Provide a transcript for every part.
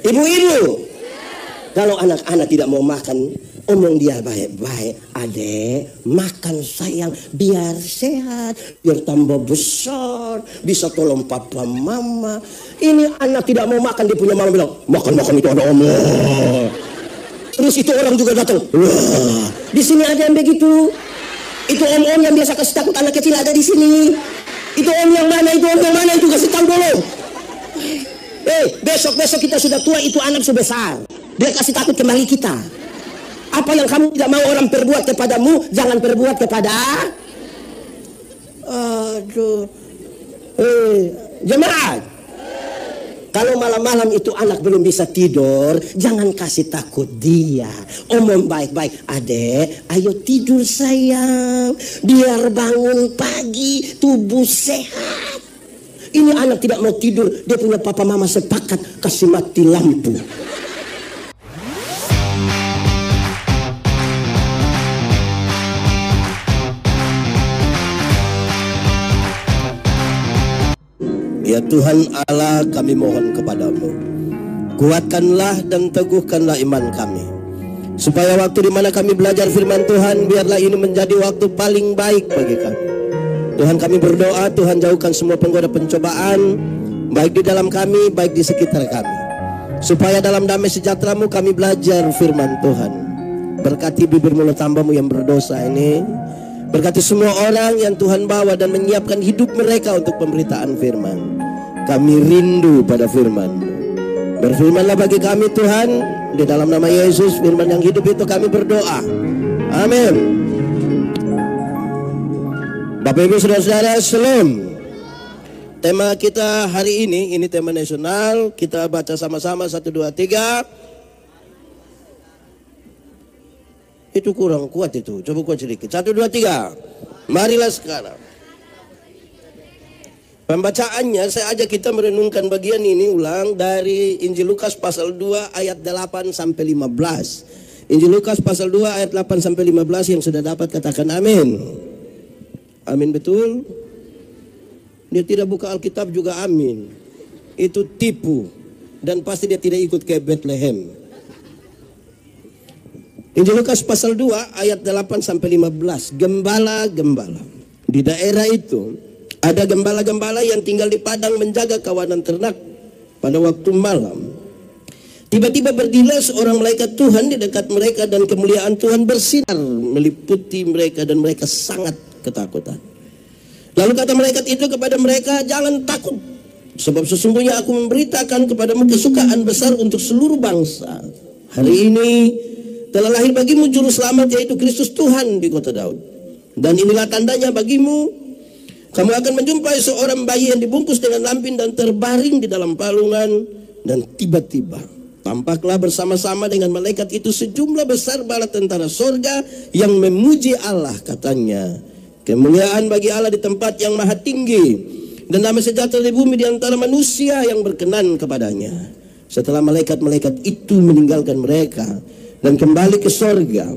Ibu-ibu, kalau anak-anak tidak mau makan, omong dia baik-baik. Adek, makan sayang biar sehat, biar tambah besar, bisa tolong papa mama. Ini anak tidak mau makan, dia punya mama bilang, makan-makan itu ada omong. Terus itu orang juga datang. Wah, di sini ada yang begitu. Itu om-om yang biasa kasih takut anak kecil ada di sini. Itu om yang mana, itu om yang mana, itu kasih tahu dulu. Besok-besok kita sudah tua, itu anak sudah besar. Dia kasih takut kembali kita. Apa yang kamu tidak mau orang perbuat kepadamu, jangan perbuat kepada. Aduh. Jemaat. Kalau malam-malam itu anak belum bisa tidur, jangan kasih takut dia. Omong baik-baik, adek, ayo tidur sayang, biar bangun pagi tubuh sehat. Ini anak tidak mau tidur, dia punya papa mama sepakat kasih mati lampu. Ya Tuhan Allah, kami mohon kepadamu, kuatkanlah dan teguhkanlah iman kami, supaya waktu di mana kami belajar firman Tuhan, biarlah ini menjadi waktu paling baik bagi kami. Tuhan, kami berdoa, Tuhan jauhkan semua penggoda pencobaan, baik di dalam kami, baik di sekitar kami, supaya dalam damai sejahtera-Mu kami belajar firman Tuhan. Berkati bibir mulut hamba-Mu yang berdosa ini, berkati semua orang yang Tuhan bawa dan menyiapkan hidup mereka untuk pemberitaan firman. Kami rindu pada firman. Berfirmanlah bagi kami Tuhan, di dalam nama Yesus, firman yang hidup itu kami berdoa. Amin. Bapak Ibu Saudara-saudara, Shalom. Tema kita hari ini tema nasional. Kita baca sama-sama 1, 2, 3. Itu kurang kuat itu. Coba kuat sedikit. 1, 2, 3. Marilah sekarang. Pembacaannya saya ajak kita merenungkan bagian ini ulang dari Injil Lukas pasal 2 ayat 8 sampai 15. Injil Lukas pasal 2 ayat 8 sampai 15 yang sudah dapat katakan amin. Amin betul? Dia tidak buka Alkitab juga amin. Itu tipu dan pasti dia tidak ikut ke Bethlehem. Injil Lukas pasal 2 ayat 8 sampai 15. Gembala-gembala. Di daerah itu ada gembala-gembala yang tinggal di padang menjaga kawanan ternak pada waktu malam. Tiba-tiba berdirilah seorang malaikat Tuhan di dekat mereka dan kemuliaan Tuhan bersinar meliputi mereka dan mereka sangat ketakutan. Lalu kata malaikat itu kepada mereka, jangan takut, sebab sesungguhnya aku memberitakan kepadamu kesukaan besar untuk seluruh bangsa. Hari ini telah lahir bagimu juru selamat, yaitu Kristus Tuhan di kota Daud. Dan inilah tandanya bagimu, kamu akan menjumpai seorang bayi yang dibungkus dengan lampin dan terbaring di dalam palungan. Dan tiba-tiba tampaklah bersama-sama dengan malaikat itu sejumlah besar bala tentara sorga yang memuji Allah, katanya, kemuliaan bagi Allah di tempat yang maha tinggi, dan damai sejahtera di bumi di antara manusia yang berkenan kepadanya. Setelah malaikat-malaikat itu meninggalkan mereka dan kembali ke sorga,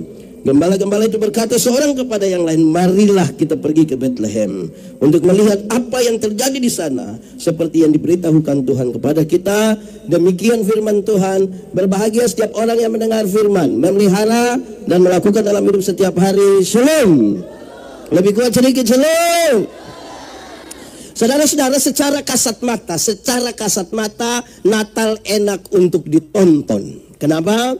gembala-gembala itu berkata seorang kepada yang lain, marilah kita pergi ke Bethlehem untuk melihat apa yang terjadi di sana, seperti yang diberitahukan Tuhan kepada kita. Demikian firman Tuhan. Berbahagia setiap orang yang mendengar firman, memelihara dan melakukan dalam hidup setiap hari. Shalom. Lebih kuat sedikit, shalom. Saudara-saudara, secara kasat mata Natal enak untuk ditonton. Kenapa?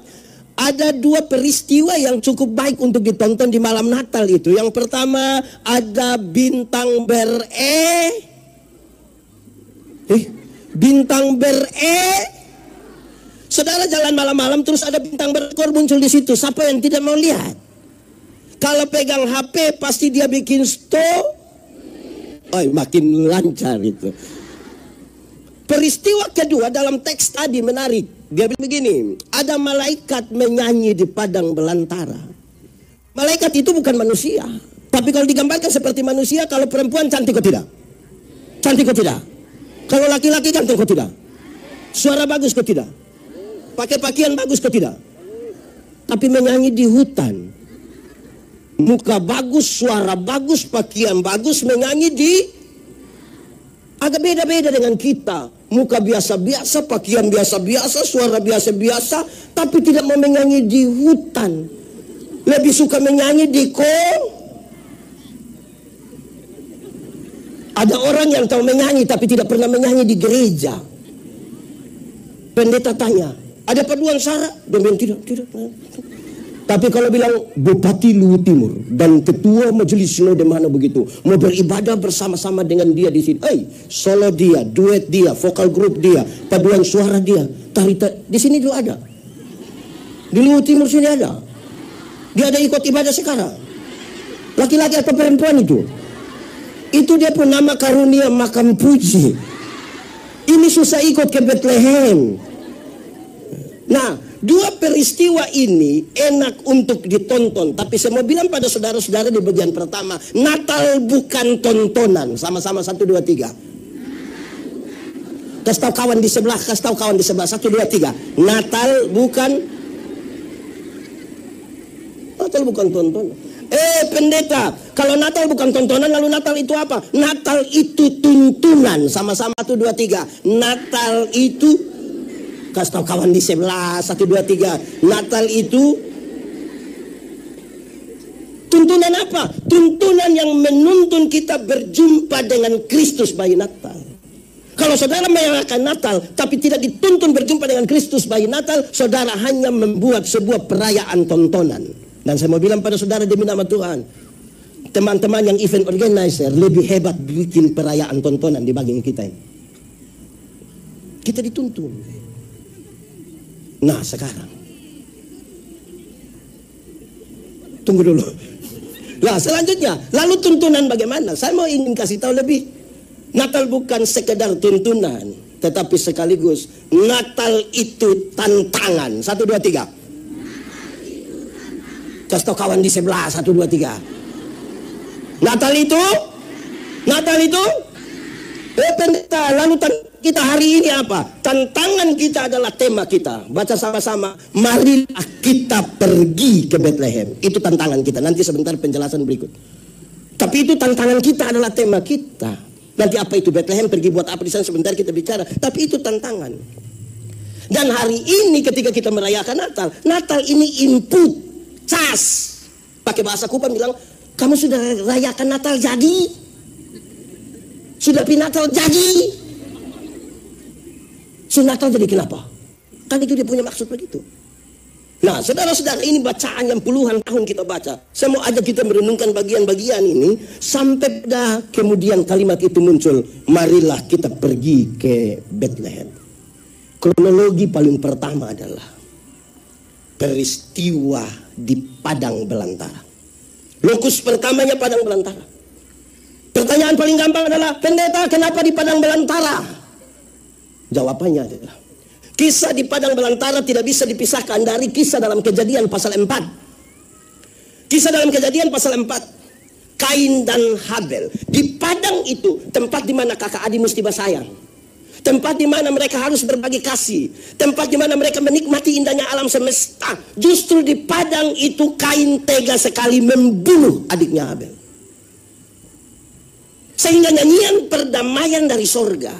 Ada dua peristiwa yang cukup baik untuk ditonton di malam Natal itu. Yang pertama, ada bintang bintang Saudara jalan malam-malam terus ada bintang berekor muncul di situ. Siapa yang tidak mau lihat? Kalau pegang HP pasti dia bikin stop. Makin lancar itu. Peristiwa kedua dalam teks tadi menarik. Dia bilang begini, ada malaikat menyanyi di padang belantara. Malaikat itu bukan manusia, tapi kalau digambarkan seperti manusia, kalau perempuan cantik kok tidak? Cantik kok tidak? Kalau laki-laki cantik kok tidak? Suara bagus kok tidak? Pakai pakaian bagus kok tidak? Tapi menyanyi di hutan. Muka bagus, suara bagus, pakaian bagus, menyanyi di... Agak beda-beda dengan kita. muka biasa-biasa, pakaian biasa-biasa, suara biasa-biasa, tapi tidak mau menyanyi di hutan. Lebih suka menyanyi di Ada orang yang tahu menyanyi tapi tidak pernah menyanyi di gereja. Pendeta tanya, ada paduan suara? Dia bilang tidak. Tapi kalau bilang Bupati Luwu Timur dan Ketua Majelis Sinode mana begitu mau beribadah bersama-sama dengan dia di sini, solo dia, duet dia, vokal grup dia, paduan suara dia, tari di sini juga ada. Di Luwu Timur sini ada. Dia ada ikut ibadah sekarang. Laki-laki atau perempuan itu? Itu dia pun nama karunia makam puji. Ini susah ikut ke Bethlehem. Nah, dua peristiwa ini enak untuk ditonton. Tapi saya mau bilang pada saudara-saudara di bagian pertama, Natal bukan tontonan. Sama-sama 1, 2, 3. Kasih tahu kawan di sebelah, 1, 2, 3. Natal bukan tontonan. Pendeta, kalau Natal bukan tontonan, lalu Natal itu apa? Natal itu tuntunan. Sama-sama 1, 2, 3. Natal itu, kasih tahu kawan di sebelah, 1, 2, 3. Natal itu tuntunan apa? Tuntunan yang menuntun kita berjumpa dengan Kristus bayi Natal. Kalau saudara merayakan Natal tapi tidak dituntun berjumpa dengan Kristus bayi Natal, saudara hanya membuat sebuah perayaan tontonan. Dan saya mau bilang pada saudara demi nama Tuhan, teman-teman yang event organizer lebih hebat bikin perayaan tontonan dibanding kita ini. Kita dituntun. Nah sekarang, tunggu dulu. Nah selanjutnya, lalu tuntunan bagaimana? Saya mau ingin kasih tahu lebih. Natal bukan sekedar tuntunan, tetapi sekaligus Natal itu tantangan. 1, 2, 3. Kasih tahu kawan di sebelah, 1, 2, 3. Natal itu pendeta, lalu kita hari ini apa? Tantangan kita adalah tema kita. Baca sama-sama, marilah kita pergi ke Bethlehem. Itu tantangan kita. Nanti sebentar penjelasan berikut. Tapi itu tantangan kita adalah tema kita. Nanti apa itu Bethlehem, pergi buat apa di sana, sebentar kita bicara. Tapi itu tantangan. Dan hari ini ketika kita merayakan Natal ini input. Pakai bahasa Kupang bilang, kamu sudah rayakan Natal jadi? Sudah Natal jadi? Natal jadi kenapa? Kan itu dia punya maksud begitu. Nah saudara-saudara, ini bacaan yang puluhan tahun kita baca. Saya mau ajak kita merenungkan bagian-bagian ini sampai pada kemudian kalimat itu muncul, marilah kita pergi ke Bethlehem. Kronologi paling pertama adalah peristiwa di padang belantara. Lokus pertamanya padang belantara. Pertanyaan paling gampang adalah, pendeta, kenapa di padang belantara? Jawabannya adalah, kisah di padang belantara tidak bisa dipisahkan dari kisah dalam Kejadian pasal 4. Kisah dalam Kejadian pasal 4, Kain dan Habel. Di padang itu tempat di mana kakak adik mesti bersayang. Tempat di mana mereka harus berbagi kasih. Tempat di mana mereka menikmati indahnya alam semesta. Justru di padang itu Kain tega sekali membunuh adiknya Habel. Sehingga nyanyian perdamaian dari sorga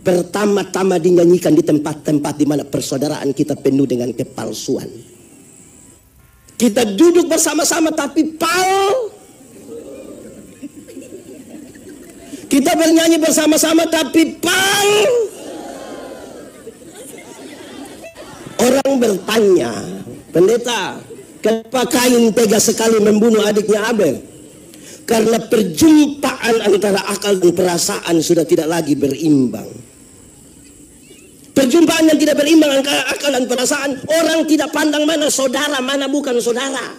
pertama-tama dinyanyikan di tempat-tempat di mana persaudaraan kita penuh dengan kepalsuan. Kita duduk bersama-sama tapi kita bernyanyi bersama-sama tapi orang bertanya, pendeta, kenapa Kain tega sekali membunuh adiknya Habel? Karena perjumpaan antara akal dan perasaan sudah tidak lagi berimbang. Perjumpaan yang tidak berimbang antara akal dan perasaan, orang tidak pandang mana saudara, mana bukan saudara.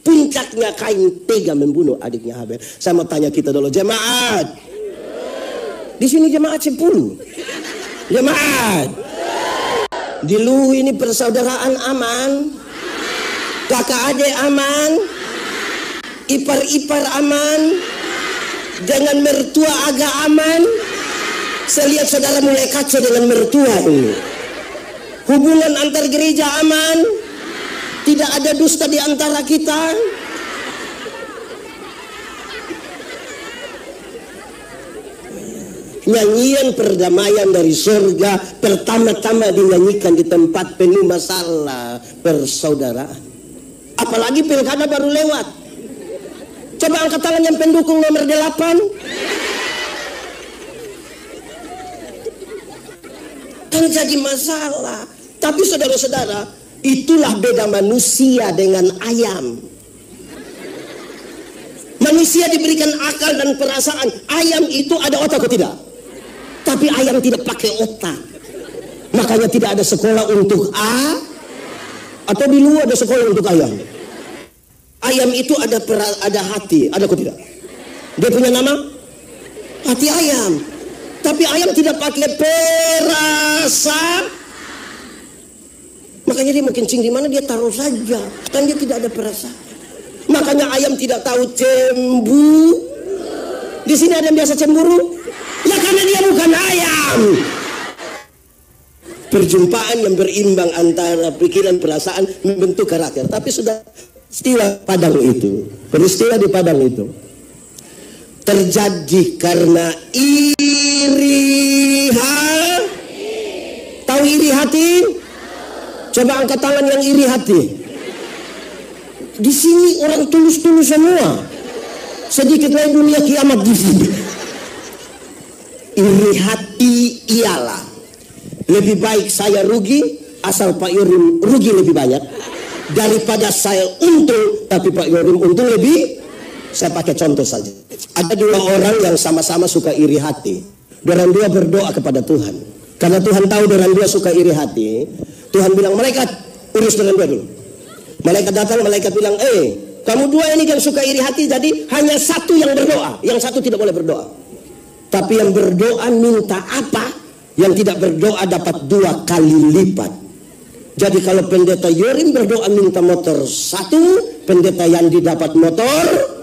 Puncaknya Kain tega membunuh adiknya Habel. Saya mau tanya kita dulu, jemaat. Di sini jemaat 10. Jemaat. Di Luwu ini persaudaraan aman. Kakak adik aman. Ipar-ipar aman. Dengan mertua agak aman. Saya lihat saudara mulai kacau dengan mertua ini. Hubungan antar gereja aman. Tidak ada dusta di antara kita. nyanyian perdamaian dari surga pertama-tama dinyanyikan di tempat penuh masalah persaudaraan. Apalagi pilkada baru lewat. Coba angkat tangan yang pendukung nomor 8. Kan jadi masalah. Tapi saudara-saudara, itulah beda manusia dengan ayam. Manusia diberikan akal dan perasaan. Ayam itu ada otak atau tidak? Tapi ayam tidak pakai otak. Makanya tidak ada sekolah untuk atau di luar ada sekolah untuk ayam. Ayam itu ada hati, ada atau tidak? Dia punya nama? Hati ayam. Tapi ayam tidak pakai perasaan. Makanya dia mau kencing di mana dia taruh saja. Kan dia tidak ada perasaan. Makanya ayam tidak tahu cemburu. Di sini ada yang biasa cemburu? Ya karena dia bukan ayam. Perjumpaan yang berimbang antara pikiran perasaan membentuk karakter. Tapi sudah peristiwa Padang itu, peristiwa di Padang itu terjadi karena iri hati. Tahu iri hati? Coba angkat tangan yang iri hati. Di sini orang tulus-tulus semua. Sedikit lagi dunia kiamat di sini. Iri hati ialah lebih baik saya rugi asal Pak Yorim rugi lebih banyak daripada saya untung tapi Pak Yorim untung lebih. Saya pakai contoh saja. Ada dua orang yang sama-sama suka iri hati. Dorang dua berdoa kepada Tuhan. Karena Tuhan tahu dorang dua suka iri hati. Tuhan bilang, malaikat urus dorang dua dulu. Malaikat datang, malaikat bilang, kamu dua ini yang suka iri hati, jadi hanya satu yang berdoa. Yang satu tidak boleh berdoa. Tapi yang berdoa minta apa? Yang tidak berdoa dapat 2 kali lipat. Jadi kalau pendeta Yorim berdoa minta motor 1, pendeta Yandi dapat motor.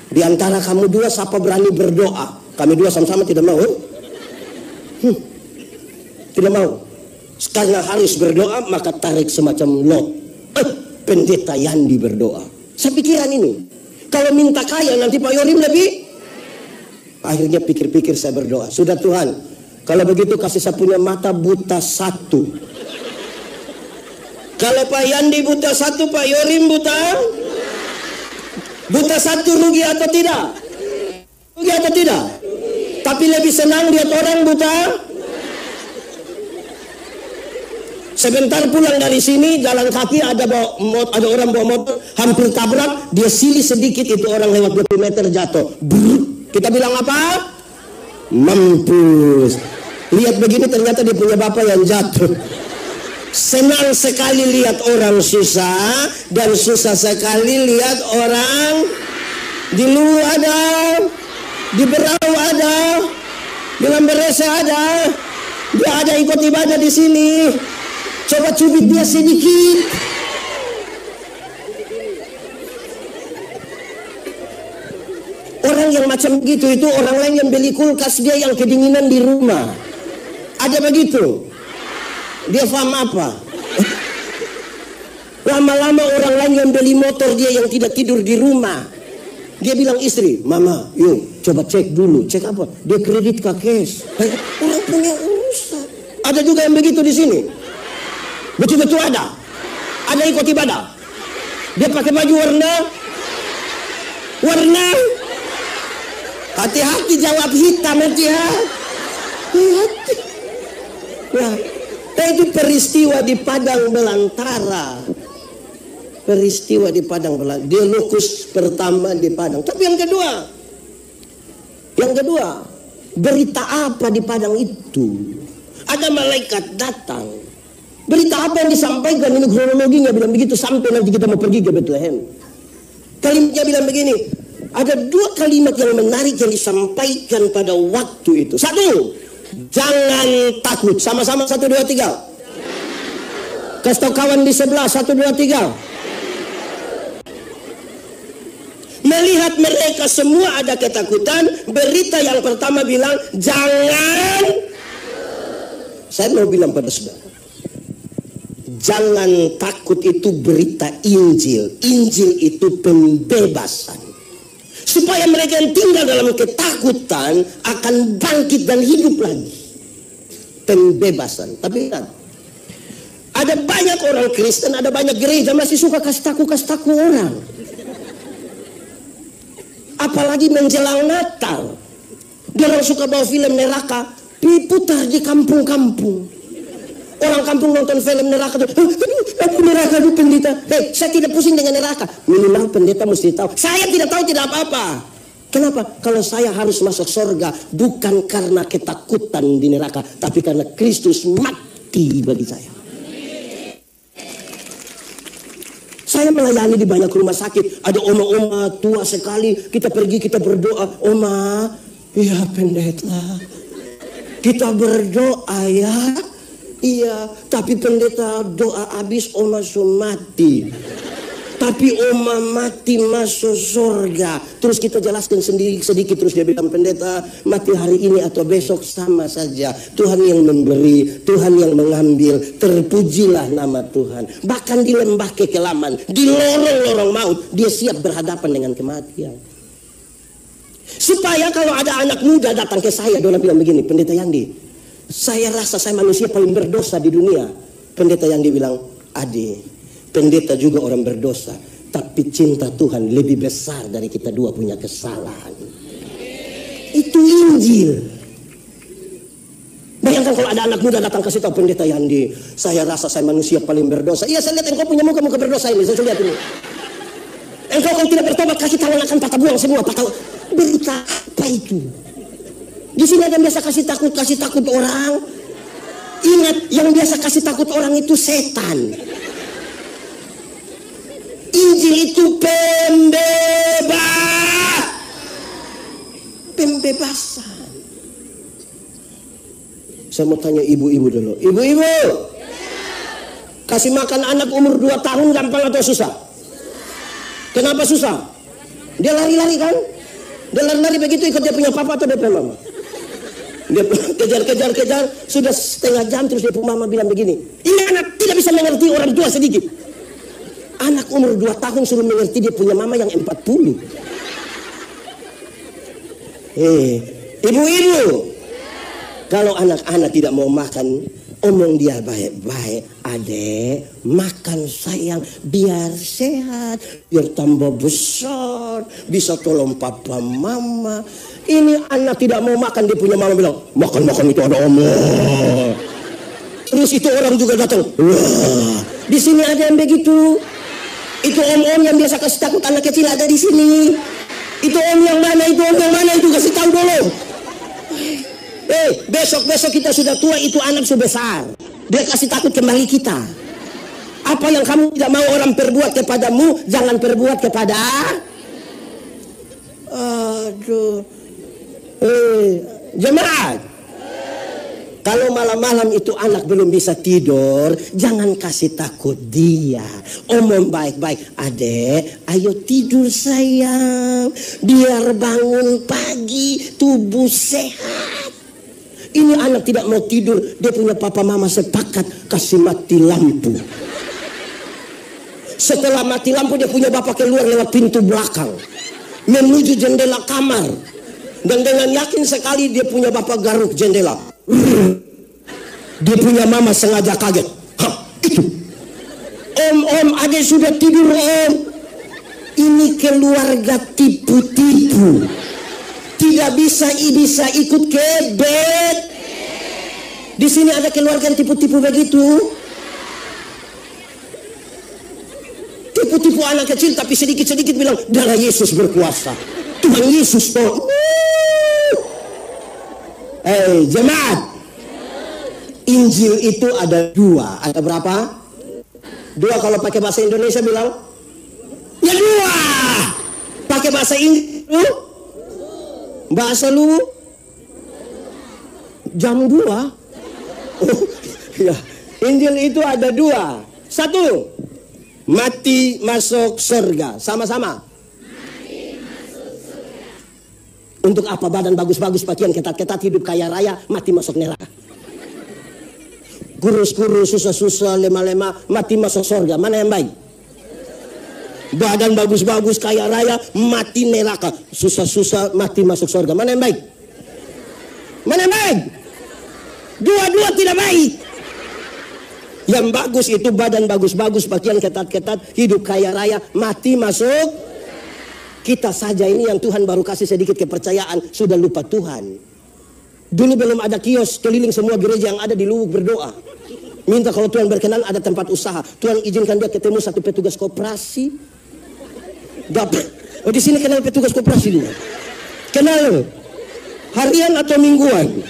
Di antara kamu dua siapa berani berdoa? Kami dua sama-sama tidak mau. Tidak mau. Karena harus berdoa maka tarik semacam lot. Pendeta Yandi berdoa. Saya pikiran ini. Kalau minta kaya nanti Pak Yorim lebih. Akhirnya pikir-pikir saya berdoa. Sudah Tuhan, kalau begitu kasih saya punya mata buta 1. Kalau Pak Yandi buta 1, Pak Yorim buta 1 rugi atau tidak? Rugi atau tidak? Tapi lebih senang lihat orang buta. Sebentar pulang dari sini jalan kaki ada orang bawa motor hampir tabrak, dia silih sedikit itu orang lewat 20 meter jatuh. Brrr. Kita bilang apa? Mampus. Lihat begini ternyata dia punya bapak yang jatuh. Senang sekali lihat orang susah dan susah sekali lihat orang di Luwu ada, di Berau ada, di Lamberese ada, dia ada ikut ibadah di sini. Coba cubit dia sedikit. Orang yang macam begitu itu orang lain yang beli kulkas, dia yang kedinginan di rumah. Ada begitu. Dia paham apa? Lama-lama orang lain yang beli motor, dia yang tidak tidur di rumah. Dia bilang istri, mama, yuk coba cek dulu. Cek apa? Dia kredit ke cash. Orang punya urusan. Ada juga yang begitu di sini. Betul-betul ada. Ada ikut ibadah. Dia pakai baju warna. Hati-hati jawab hitam hati-hati. Nah, itu peristiwa di Padang Belantara. Peristiwa di Padang Belantara. Dia lokus pertama di Padang. Tapi yang kedua, berita apa di Padang itu? Ada malaikat datang. Berita apa yang disampaikan? Ini kronologinya bilang begitu sampai nanti kita mau pergi ke Bethlehem. Kalimatnya bilang begini. Ada 2 kalimat yang menarik yang disampaikan pada waktu itu. 1, jangan takut. Sama-sama 1, 2, 3. Kasih tahu kawan di sebelah 1, 2, 3. Melihat mereka semua ada ketakutan. Berita yang pertama bilang jangan. Saya mau bilang pada saudara, jangan takut itu berita Injil. Injil itu pembebasan. Supaya mereka yang tinggal dalam ketakutan ketakutan akan bangkit dan hidup lagi. Pembebasan. Tapi kan, ada banyak orang Kristen, ada banyak gereja masih suka kasih taku orang. Apalagi menjelang Natal. Dia orang suka bawa film neraka, diputar di kampung-kampung. Orang kampung nonton film neraka tuh, aku neraka tuh pendeta. Hei, saya tidak pusing dengan neraka. Minimal pendeta mesti tahu. Saya tidak tahu tidak apa-apa. Kenapa? Kalau saya harus masuk surga bukan karena ketakutan di neraka, tapi karena Kristus mati bagi saya. Saya melayani di banyak rumah sakit. Ada oma-oma tua sekali. Kita pergi, kita berdoa. Oma, iya pendeta. Kita berdoa ya. Iya, tapi pendeta doa habis oma mati. Tapi oma mati masuk surga. Terus kita jelaskan sendiri sedikit. Terus dia bilang, pendeta mati hari ini atau besok sama saja. Tuhan yang memberi, Tuhan yang mengambil. Terpujilah nama Tuhan. Bahkan di lembah kekelaman, di lorong-lorong maut, dia siap berhadapan dengan kematian. Supaya kalau ada anak muda datang ke saya, dia bilang begini, pendeta Yandi, saya rasa saya manusia paling berdosa di dunia. Pendeta Yandi bilang, Adi, pendeta juga orang berdosa, tapi cinta Tuhan lebih besar dari kita dua punya kesalahan. Itu Injil. Bayangkan kalau ada anak muda datang kasih tahu, pendeta Yandi, saya rasa saya manusia paling berdosa. Iya, saya lihat engkau punya muka berdosa ini. Saya lihat ini. Engkau kalau tidak bertobat, kaki tangan akan patah buang semua. Berita apa itu? Di sini ada yang biasa kasih takut orang. Ingat, yang biasa kasih takut orang itu setan. Injil itu pembebasan. Saya mau tanya ibu-ibu dulu. Ibu-ibu, kasih makan anak umur 2 tahun gampang atau susah? Kenapa susah? Dia lari-lari kan? Dia lari-lari begitu ikut dia punya papa atau dia punya mama? Dia kejar, sudah setengah jam terus dia punya mama bilang begini, ini anak tidak bisa mengerti orang tua sedikit. Anak umur 2 tahun suruh mengerti dia punya mama yang 40. Ibu-ibu, kalau anak-anak tidak mau makan, omong dia baik-baik. Adek, makan sayang biar sehat, biar tambah besar, bisa tolong papa mama. Ini anak tidak mau makan, dia punya mama bilang, makan itu ada omong. Terus itu orang juga datang, wah, di sini ada yang begitu. Itu om-om yang biasa kasih takut anak kecil ada di sini. Itu om yang mana, itu kasih tahu dulu. Besok kita sudah tua, itu anak sudah besar. Dia kasih takut kembali kita. Apa yang kamu tidak mau orang perbuat kepadamu, jangan perbuat kepada. Aduh. Jemaat, kalau malam-malam itu anak belum bisa tidur, jangan kasih takut dia. Omong baik-baik, adek, ayo tidur sayang, biar bangun pagi tubuh sehat. Ini anak tidak mau tidur, dia punya papa mama sepakat kasih mati lampu. Setelah mati lampu, dia punya bapak keluar lewat pintu belakang menuju jendela kamar. Dan dengan yakin sekali dia punya bapak garuk jendela. Dia punya mama sengaja kaget. Hah, itu. Om, adek sudah tidur om. Ini keluarga tipu-tipu. Tidak bisa ikut ke bed. Di sini ada keluarga yang tipu-tipu begitu. Tipu-tipu anak kecil tapi sedikit-sedikit bilang, darah Yesus berkuasa. Tuhan Yesus toh. Jemaat, Injil itu ada 2. Ada berapa? 2 kalau pakai bahasa Indonesia bilang, ya 2. Pakai bahasa Inggris, bahasa lu, jam 2. Ya, Injil itu ada 2. 1, mati masuk surga. Sama-sama. Untuk apa badan bagus-bagus, pakaian ketat-ketat, hidup kaya raya, mati masuk neraka. Kurus-kurus, susah-susah, lemah-lemah, mati masuk surga. Mana yang baik? Badan bagus-bagus, kaya raya, mati neraka. Susah-susah mati masuk surga. Mana yang baik? Mana yang baik? Dua-dua tidak baik. Yang bagus itu badan bagus-bagus, pakaian ketat-ketat, hidup kaya raya, mati masuk. Kita saja ini yang Tuhan baru kasih sedikit kepercayaan, sudah lupa Tuhan. Dulu belum ada kios, keliling semua gereja yang ada di Luwuk berdoa. Minta kalau Tuhan berkenan ada tempat usaha. Tuhan izinkan dia ketemu satu petugas koperasi. Dapat. Oh, di sini kenal petugas koperasi dulu. Kenal. Harian atau mingguan?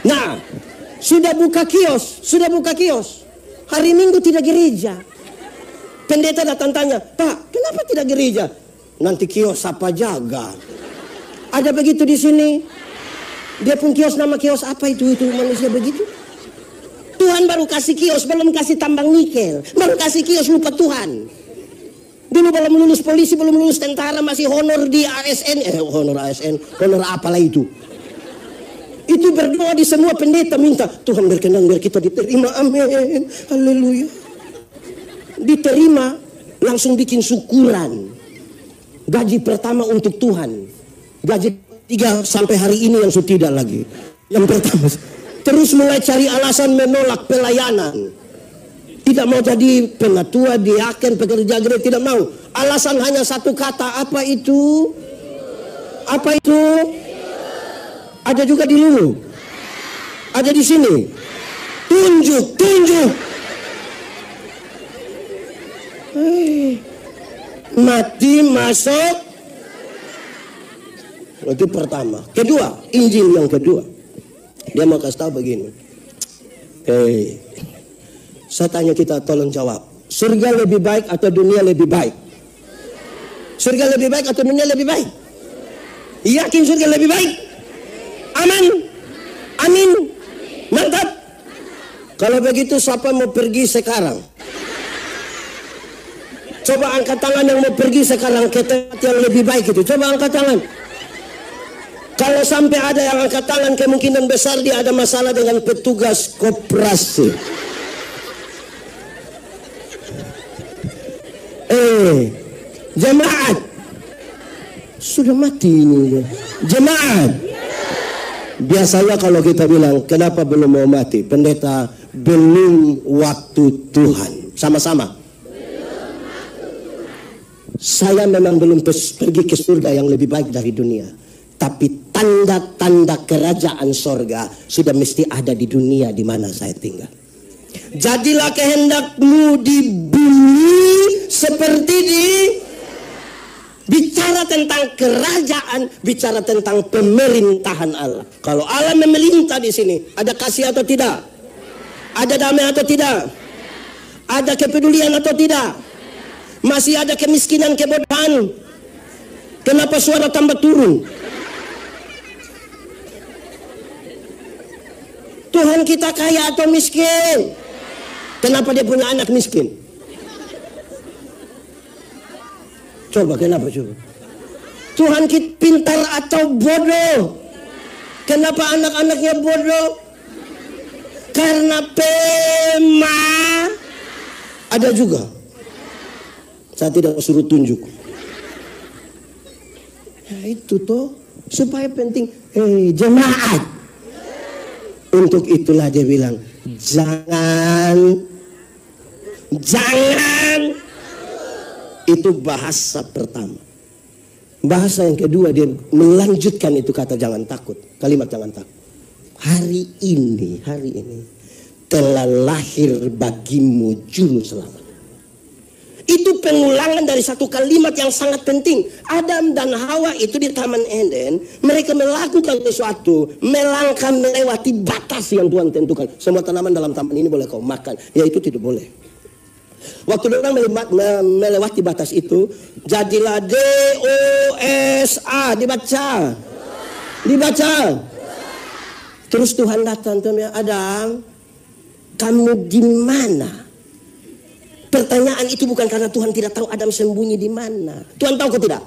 Nah, sudah buka kios. Hari Minggu tidak gereja. Pendeta datang tanya, "Pak, kenapa tidak gereja?" "Nanti kios siapa jaga?" Ada begitu di sini? Dia pun kios, nama kios apa itu manusia begitu? Tuhan baru kasih kios, belum kasih tambang nikel. Baru kasih kios, lupa Tuhan. Dulu belum lulus polisi, belum lulus tentara, masih honor di ASN. Honor apalah itu. Itu berdoa di semua pendeta, minta Tuhan berkenan biar kita diterima, amin, haleluya. Diterima, langsung bikin syukuran. Gaji pertama untuk Tuhan. Gaji 3 sampai hari ini yang sudah tidak lagi. Yang pertama. Terus mulai cari alasan menolak pelayanan. Tidak mau jadi penatua, diaken, pekerja gereja, tidak mau. Alasan hanya satu kata, apa itu? Apa itu? Ada juga di Luwuk. Ada di sini. Tunjuk. Mati masuk. Itu pertama. Kedua, Injil yang kedua. Dia mau kasih tahu begini. Saya tanya kita, tolong jawab. Surga lebih baik atau dunia lebih baik? Surga lebih baik atau dunia lebih baik? Yakin surga lebih baik? Amin. Mantap. Kalau begitu siapa mau pergi sekarang? Coba angkat tangan yang mau pergi sekarang ke tempat yang lebih baik itu. Coba angkat tangan. Kalau sampai ada yang angkat tangan, kemungkinan besar dia ada masalah dengan petugas koperasi. Jemaat. Sudah mati ini. Jemaat. Biasanya kalau kita bilang, kenapa belum mau mati? Pendeta, belum waktu Tuhan. Sama-sama. Saya memang belum pergi ke surga yang lebih baik dari dunia. Tapi tanda-tanda kerajaan sorga sudah mesti ada di dunia di mana saya tinggal. Jadilah kehendakmu di bumi seperti di. Bicara tentang kerajaan, bicara tentang pemerintahan Allah. Kalau Allah memerintah di sini, ada kasih atau tidak? Ada damai atau tidak? Ada kepedulian atau tidak? Masih ada kemiskinan, kebodohan? Kenapa suara tambah turun? Tuhan kita kaya atau miskin? Kenapa dia punya anak miskin? Coba kenapa coba? Tuhan kita pintar atau bodoh? Kenapa anak-anaknya bodoh? Karena pema. Ada juga. Saya tidak suruh tunjuk. Ya itu toh. Supaya penting. Jemaat. Untuk itulah dia bilang. Jangan. Itu bahasa pertama. Bahasa yang kedua dia melanjutkan itu kata jangan takut. Kalimat jangan takut. Hari ini telah lahir bagimu juru selamat. Itu pengulangan dari satu kalimat yang sangat penting. Adam dan Hawa itu di Taman Eden, mereka melakukan sesuatu, melangkah melewati batas yang Tuhan tentukan. Semua tanaman dalam taman ini boleh kau makan, ya itu tidak boleh. Waktu orang melewati batas itu, jadilah dosa, dibaca. Terus Tuhan datang, Adam, kamu di mana? Pertanyaan itu bukan karena Tuhan tidak tahu Adam sembunyi di mana. Tuhan tahu ke tidak?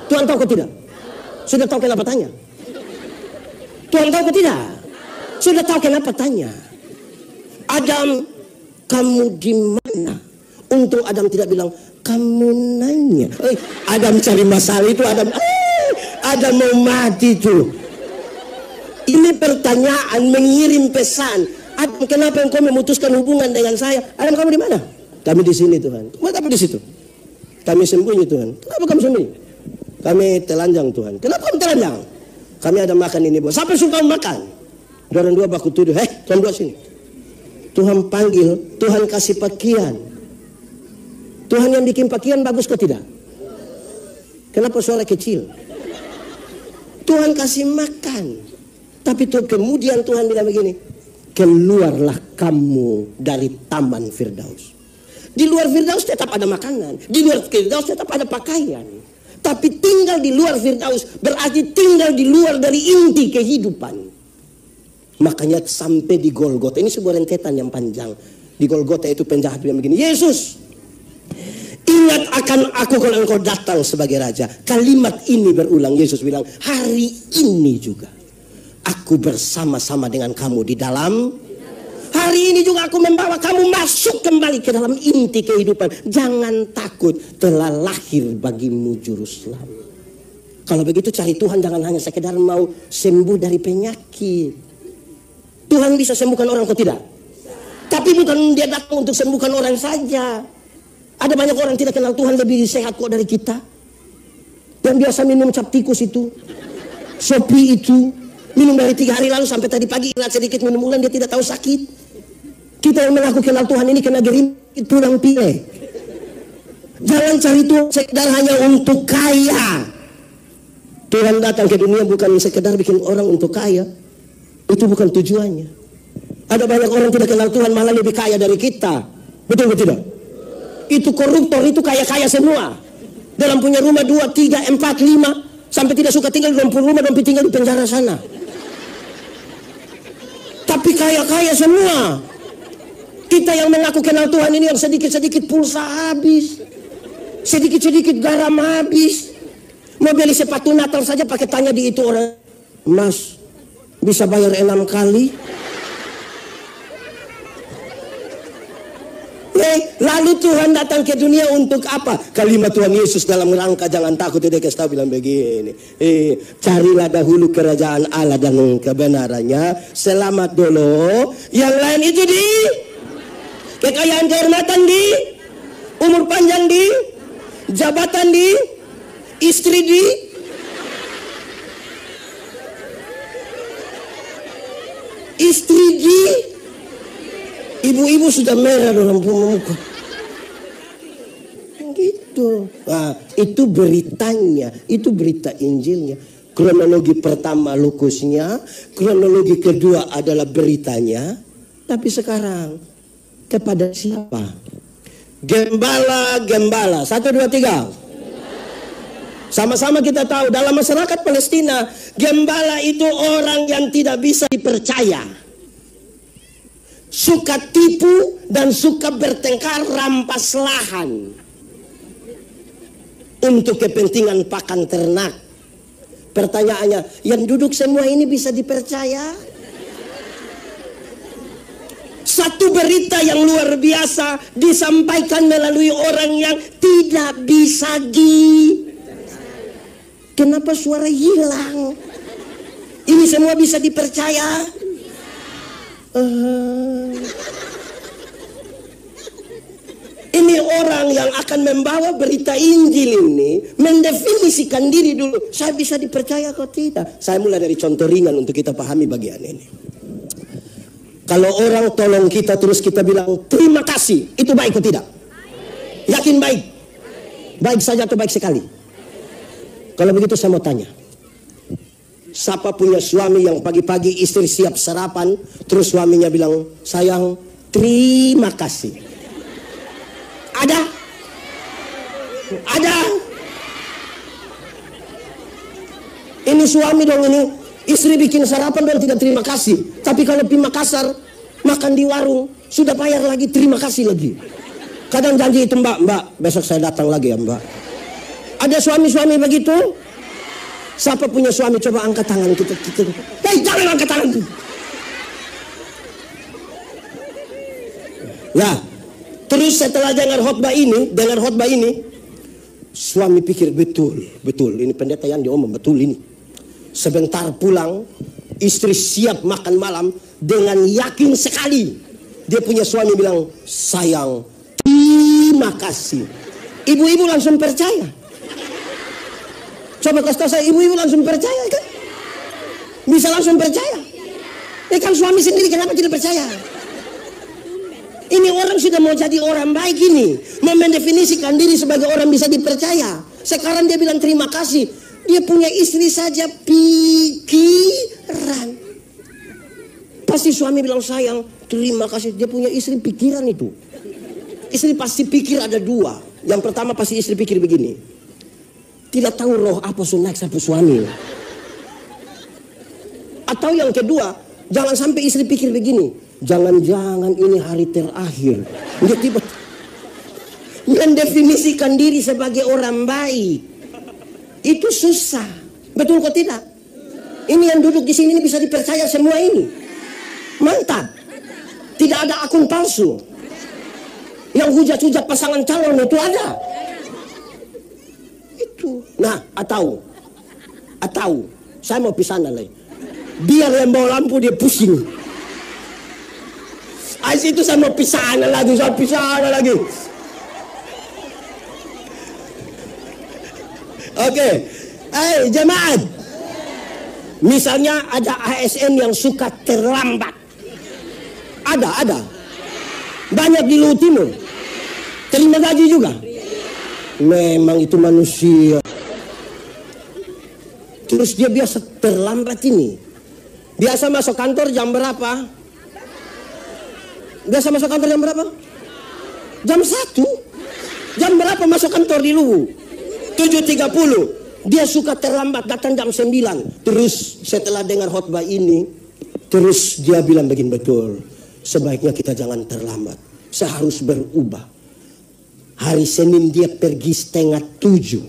Tuhan tahu ke tidak? Sudah tahu kenapa tanya? Tuhan tahu ke tidak? Sudah tahu kenapa tanya? Adam kamu di mana? Untung Adam tidak bilang, kamu nanya. Adam cari masalah itu, Adam mau mati tuh. Ini pertanyaan mengirim pesan. Adam, kenapa engkau memutuskan hubungan dengan saya? Adam, kamu di mana? Kami di sini Tuhan. Kenapa di situ? Kami sembunyi Tuhan. Kenapa kamu sembunyi? Kami telanjang Tuhan. Kenapa kamu telanjang? Kami ada makan ini buat. Siapa suka makan? Orang dua baku tuduh. Tuhan dua sini. Tuhan panggil, Tuhan kasih pakaian. Tuhan yang bikin pakaian bagus kok tidak? Kenapa suara kecil? Tuhan kasih makan. Tapi tuh kemudian Tuhan bilang begini, keluarlah kamu dari taman Firdaus. Di luar Firdaus tetap ada makanan, di luar Firdaus tetap ada pakaian. Tapi tinggal di luar Firdaus berarti tinggal di luar dari inti kehidupan. Makanya sampai di Golgota, ini sebuah rentetan yang panjang. Di Golgota itu penjahat bilang begini, Yesus, ingat akan aku kalau engkau datang sebagai raja. Kalimat ini berulang, Yesus bilang, hari ini juga aku bersama-sama dengan kamu di dalam. Hari ini juga aku membawa kamu masuk kembali ke dalam inti kehidupan. Jangan takut, telah lahir bagimu juru selamat. Kalau begitu cari Tuhan jangan hanya sekedar mau sembuh dari penyakit. Tuhan bisa sembuhkan orang atau tidak? Tapi bukan dia datang untuk sembuhkan orang saja. Ada banyak orang tidak kenal Tuhan lebih sehat kok dari kita. Yang biasa minum cap tikus itu, Shopee itu, minum dari 3 hari lalu sampai tadi pagi ingat sedikit minum ulang dia tidak tahu sakit. Kita yang mengaku kenal Tuhan ini kena gerimpit pulang pilek. Jangan cari Tuhan sekedar hanya untuk kaya. Tuhan datang ke dunia bukan sekedar bikin orang untuk kaya. Itu bukan tujuannya. Ada banyak orang tidak kenal Tuhan malah lebih kaya dari kita. Betul atau tidak? Itu koruptor, itu kaya-kaya semua. Dalam punya rumah 2, 3, 4, 5. Sampai tidak suka tinggal di rumah dan tinggal di penjara sana. Tapi kaya-kaya semua. Kita yang mengaku kenal Tuhan ini yang sedikit-sedikit pulsa habis. Sedikit-sedikit garam habis. Mau beli sepatu Natal saja pakai tanya di itu orang. Mas, bisa bayar 6 kali? Lalu Tuhan datang ke dunia untuk apa? Kalimat Tuhan Yesus dalam rangka jangan takut, dia kasih bilang begini. Carilah dahulu kerajaan Allah dan kebenarannya. Selamat dulu. Yang lain itu di kekayaan, kehormatan di, umur panjang di, jabatan di, istri di, ibu-ibu sudah merah dalam muka. Gitu. Nah, itu beritanya, itu berita Injilnya. Kronologi pertama Lukasnya, kronologi kedua adalah beritanya. Tapi sekarang kepada siapa? Gembala. 1, 2, 3. Sama-sama kita tahu dalam masyarakat Palestina, gembala itu orang yang tidak bisa dipercaya. Suka tipu dan suka bertengkar, rampas lahan untuk kepentingan pakan ternak. Pertanyaannya, yang duduk semua ini bisa dipercaya? Satu berita yang luar biasa disampaikan melalui orang yang tidak bisa Kenapa suara hilang? Ini semua bisa dipercaya? Ini orang yang akan membawa berita Injil ini mendefinisikan diri dulu. Saya bisa dipercaya kok tidak? Saya mulai dari contoh ringan untuk kita pahami bagian ini. Kalau orang tolong kita terus kita bilang terima kasih, itu baik atau tidak? Yakin baik? Baik saja atau baik sekali? Kalau begitu saya mau tanya, siapa punya suami yang pagi-pagi istri siap sarapan, terus suaminya bilang, sayang terima kasih? Ada? Ada? Ini suami dong ini, istri bikin sarapan dan tidak terima kasih. Tapi kalau di Makassar, makan di warung, sudah bayar lagi, terima kasih lagi. Kadang janji itu mbak, besok saya datang lagi ya mbak. Ada suami-suami begitu? Siapa punya suami? Coba angkat tangan kita. Jangan angkat tangan. Nah, terus setelah dengar khotbah ini, suami pikir betul, ini pendeta yang diomong betul ini. Sebentar pulang, istri siap makan malam dengan yakin sekali. Dia punya suami bilang, sayang, terima kasih. Ibu-ibu langsung percaya. Coba kasih tahu saya, ibu-ibu langsung percaya kan? Bisa langsung percaya. Kan suami sendiri kenapa tidak percaya? Ini orang sudah mau jadi orang baik ini, mendefinisikan diri sebagai orang bisa dipercaya. Sekarang dia bilang terima kasih. Dia punya istri saja pikiran. Pasti suami bilang sayang, terima kasih. Dia punya istri pikiran itu. Istri pasti pikir ada dua. Yang pertama pasti istri pikir begini. Tidak tahu roh apa naik sapu suami. Atau yang kedua, jangan sampai istri pikir begini. Jangan-jangan ini hari terakhir. Dia tiba mendefinisikan diri sebagai orang baik. Itu susah. Betul kok tidak? Ini yang duduk di sini ini bisa dipercaya semua ini. Mantap. Tidak ada akun palsu. Yang hujat-hujat pasangan calon itu ada. Itu. Nah, atau saya mau pisah lagi. Biar yang bawa lampu dia pusing. Itu saya mau pisah lagi. Oke. Jemaat. Misalnya ada ASN yang suka terlambat. Ada. Banyak di Luhut Timur. Terima gaji juga. Memang itu manusia. Terus dia biasa terlambat ini. Biasa masuk kantor jam berapa? Jam 1. Jam berapa masuk kantor di Luhut? 7.30. Dia suka terlambat, datang jam 9. Terus setelah dengar khotbah ini, terus dia bilang begini, betul. Sebaiknya kita jangan terlambat. Saya harus berubah. Hari Senin dia pergi 6:30.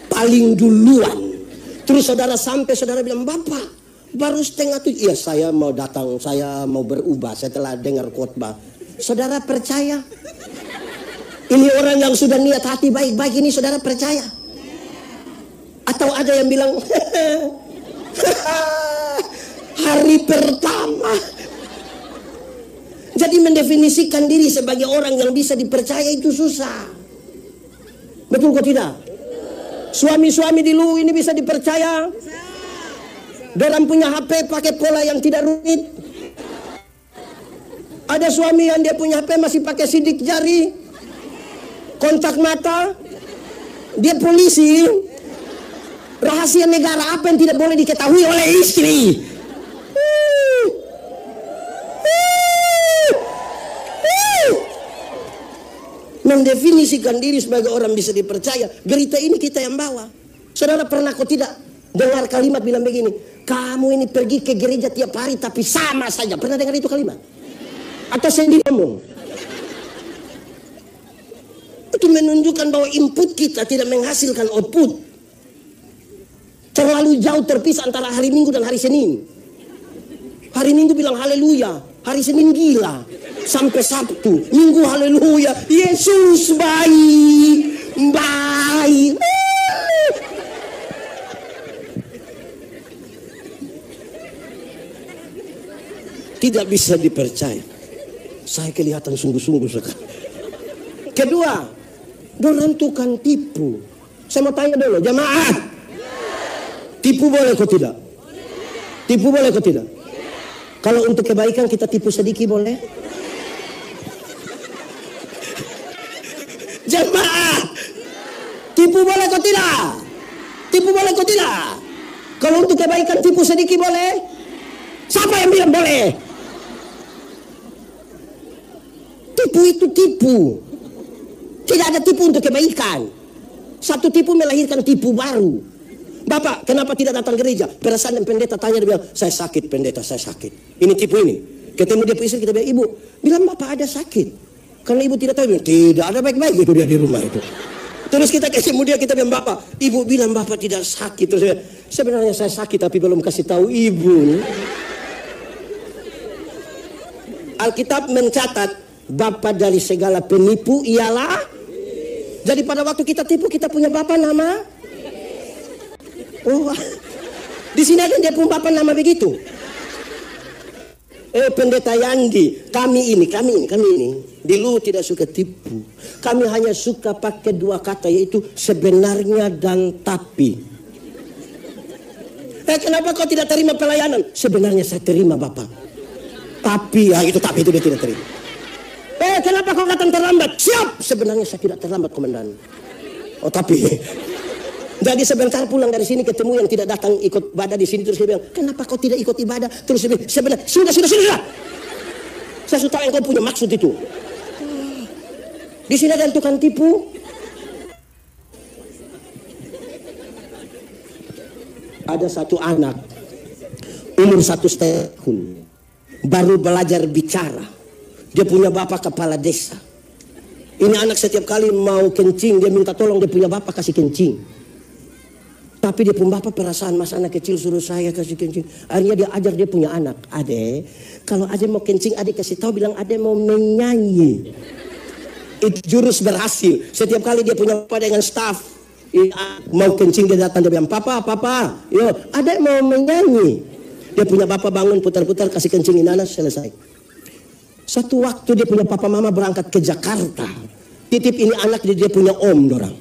Paling duluan. Terus saudara sampai, saudara bilang, Bapak, baru 6:30. Iya, saya mau datang, saya mau berubah setelah dengar khotbah. Saudara percaya? Ini orang yang sudah niat hati baik-baik ini, saudara percaya? Atau ada yang bilang, hari pertama. Jadi mendefinisikan diri sebagai orang yang bisa dipercaya itu susah. Betul kok tidak? Suami-suami di Luhut ini bisa dipercaya? Dorang punya HP pakai pola yang tidak rumit. Ada suami yang dia punya HP masih pakai sidik jari, kontak mata. Dia polisi. Rahasia negara apa yang tidak boleh diketahui oleh istri? Mendefinisikan diri sebagai orang bisa dipercaya. Berita ini kita yang bawa. Saudara pernah kok tidak dengar kalimat bilang begini, kamu ini pergi ke gereja tiap hari tapi sama saja. Pernah dengar itu kalimat? Atau sendiri ngomong? Itu menunjukkan bahwa input kita tidak menghasilkan output. Terlalu jauh terpisah antara hari Minggu dan hari Senin. Hari Minggu bilang haleluya, hari Senin gila. Sampai Sabtu, Minggu haleluya, Yesus baik. Tidak bisa dipercaya. Saya kelihatan sungguh-sungguh sekali. Kedua, dorang tukang tipu. Saya mau tanya dulu, jemaat. Tipu boleh kok tidak? Tipu boleh kok tidak? Kalau untuk kebaikan kita tipu sedikit boleh? Jemaah, tipu boleh kok tidak? Tipu boleh kok tidak? Kalau untuk kebaikan tipu sedikit boleh? Siapa yang bilang boleh? Tipu itu tipu. Tidak ada tipu untuk kebaikan. Satu tipu melahirkan tipu baru. Bapak, kenapa tidak datang gereja? Perasaan pendeta tanya, dia bilang, saya sakit pendeta, saya sakit. Ini tipu ini. Ketemu dia istri, kita bilang, ibu, bilang bapak ada sakit. Karena ibu tidak tahu, bilang, tidak ada baik-baik itu dia di rumah itu. Terus kita ketemu dia, kita bilang, bapak, ibu bilang bapak tidak sakit. Terus dia bilang, sebenarnya saya sakit tapi belum kasih tahu ibu. Alkitab mencatat Bapa dari segala penipu ialah. Jadi pada waktu kita tipu, kita punya bapa nama. Oh, di sini ada dia punya bapa nama begitu. Pendeta Yandi, kami ini dulu tidak suka tipu. Kami hanya suka pakai dua kata, yaitu sebenarnya dan tapi. Kenapa kau tidak terima pelayanan? Sebenarnya saya terima Bapak. Tapi itu dia tidak terima. Kenapa kau datang terlambat? Siap, sebenarnya saya tidak terlambat komandan. Oh tapi. Jadi sebentar pulang dari sini ketemu yang tidak datang ikut ibadah di sini, terus dia bilang, kenapa kau tidak ikut ibadah? Terus dia bilang, sebenarnya sudah. Saya sudah tahu yang kau punya maksud itu. Di sini ada tukang tipu. Ada satu anak umur 1,5 tahun, baru belajar bicara. Dia punya bapak kepala desa. Ini anak setiap kali mau kencing, dia minta tolong dia punya bapak kasih kencing. Tapi dia punya bapak perasaan, mas anak kecil suruh saya kasih kencing. Akhirnya dia ajar dia punya anak. Ade, kalau Ade mau kencing, Ade kasih tahu bilang Ade mau menyanyi. Itu jurus berhasil. Setiap kali dia punya bapak dengan staff, mau kencing dia datang, dia bilang, papa, yo, Ade mau menyanyi. Dia punya bapak bangun putar-putar kasih kencingin anak, selesai. Satu waktu dia punya papa mama berangkat ke Jakarta. Titip ini anak dia punya om dorang.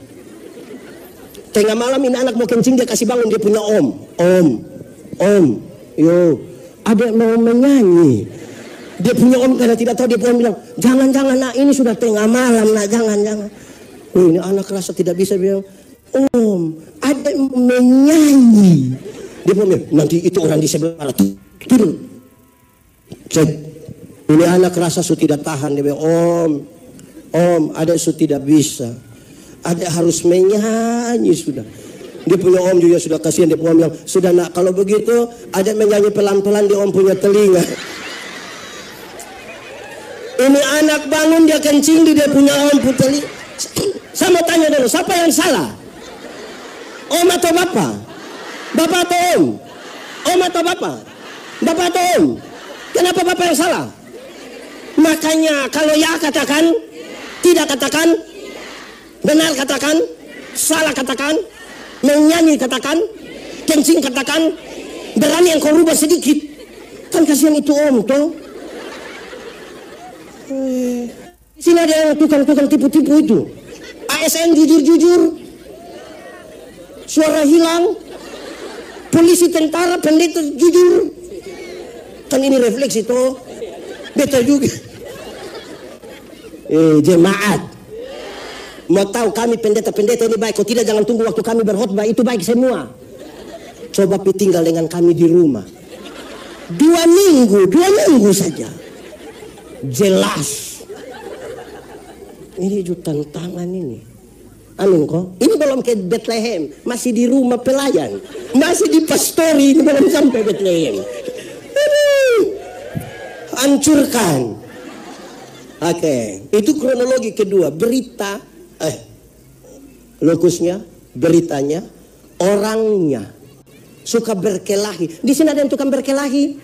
Tengah malam ini anak mau kencing dia kasih bangun dia punya om, yo, Ade mau menyanyi. Dia punya om karena tidak tahu, dia punya om bilang, jangan nak ini sudah tengah malam nak, jangan. Ini anak rasa tidak bisa bilang, om, Ade mau menyanyi. Dia punya nanti itu orang di sebelah malah tidur. Cek, ini anak rasa sudah tidak tahan, dia bilang, om, Ade sudah tidak bisa. Ada harus menyanyi sudah. Dia punya om juga sudah kasihan, dia punya om bilang, sudah nak kalau begitu ada menyanyi pelan-pelan di om punya telinga. Ini anak bangun dia kencing di dia punya om punya telinga. Saya mau tanya dulu, siapa yang salah? Om atau bapak? Bapak atau om? Om atau bapak? Bapak atau om? Kenapa bapak yang salah? Makanya kalau ya katakan, tidak katakan, benar katakan, salah katakan, menyanyi katakan, kencing katakan, berani yang kau rubah sedikit. Kan kasihan itu om toh. Di sini ada yang tukang tipu-tipu itu. ASN jujur, suara hilang, polisi, tentara, pendeta jujur. Kan ini refleksi toh, beta juga. Jemaat. Mau tahu kami pendeta-pendeta ini baik, kalau tidak jangan tunggu waktu kami berkhotbah, itu baik semua. Coba tinggal dengan kami di rumah 2 minggu saja, jelas. Ini itu tantangan ini. Amin kok. Ini belum ke Bethlehem, masih di rumah pelayan, masih di pastori, ini belum sampai Bethlehem. Hancurkan. Oke, itu kronologi kedua, berita. Lokusnya, beritanya, orangnya suka berkelahi. Di sini ada yang tukang berkelahi,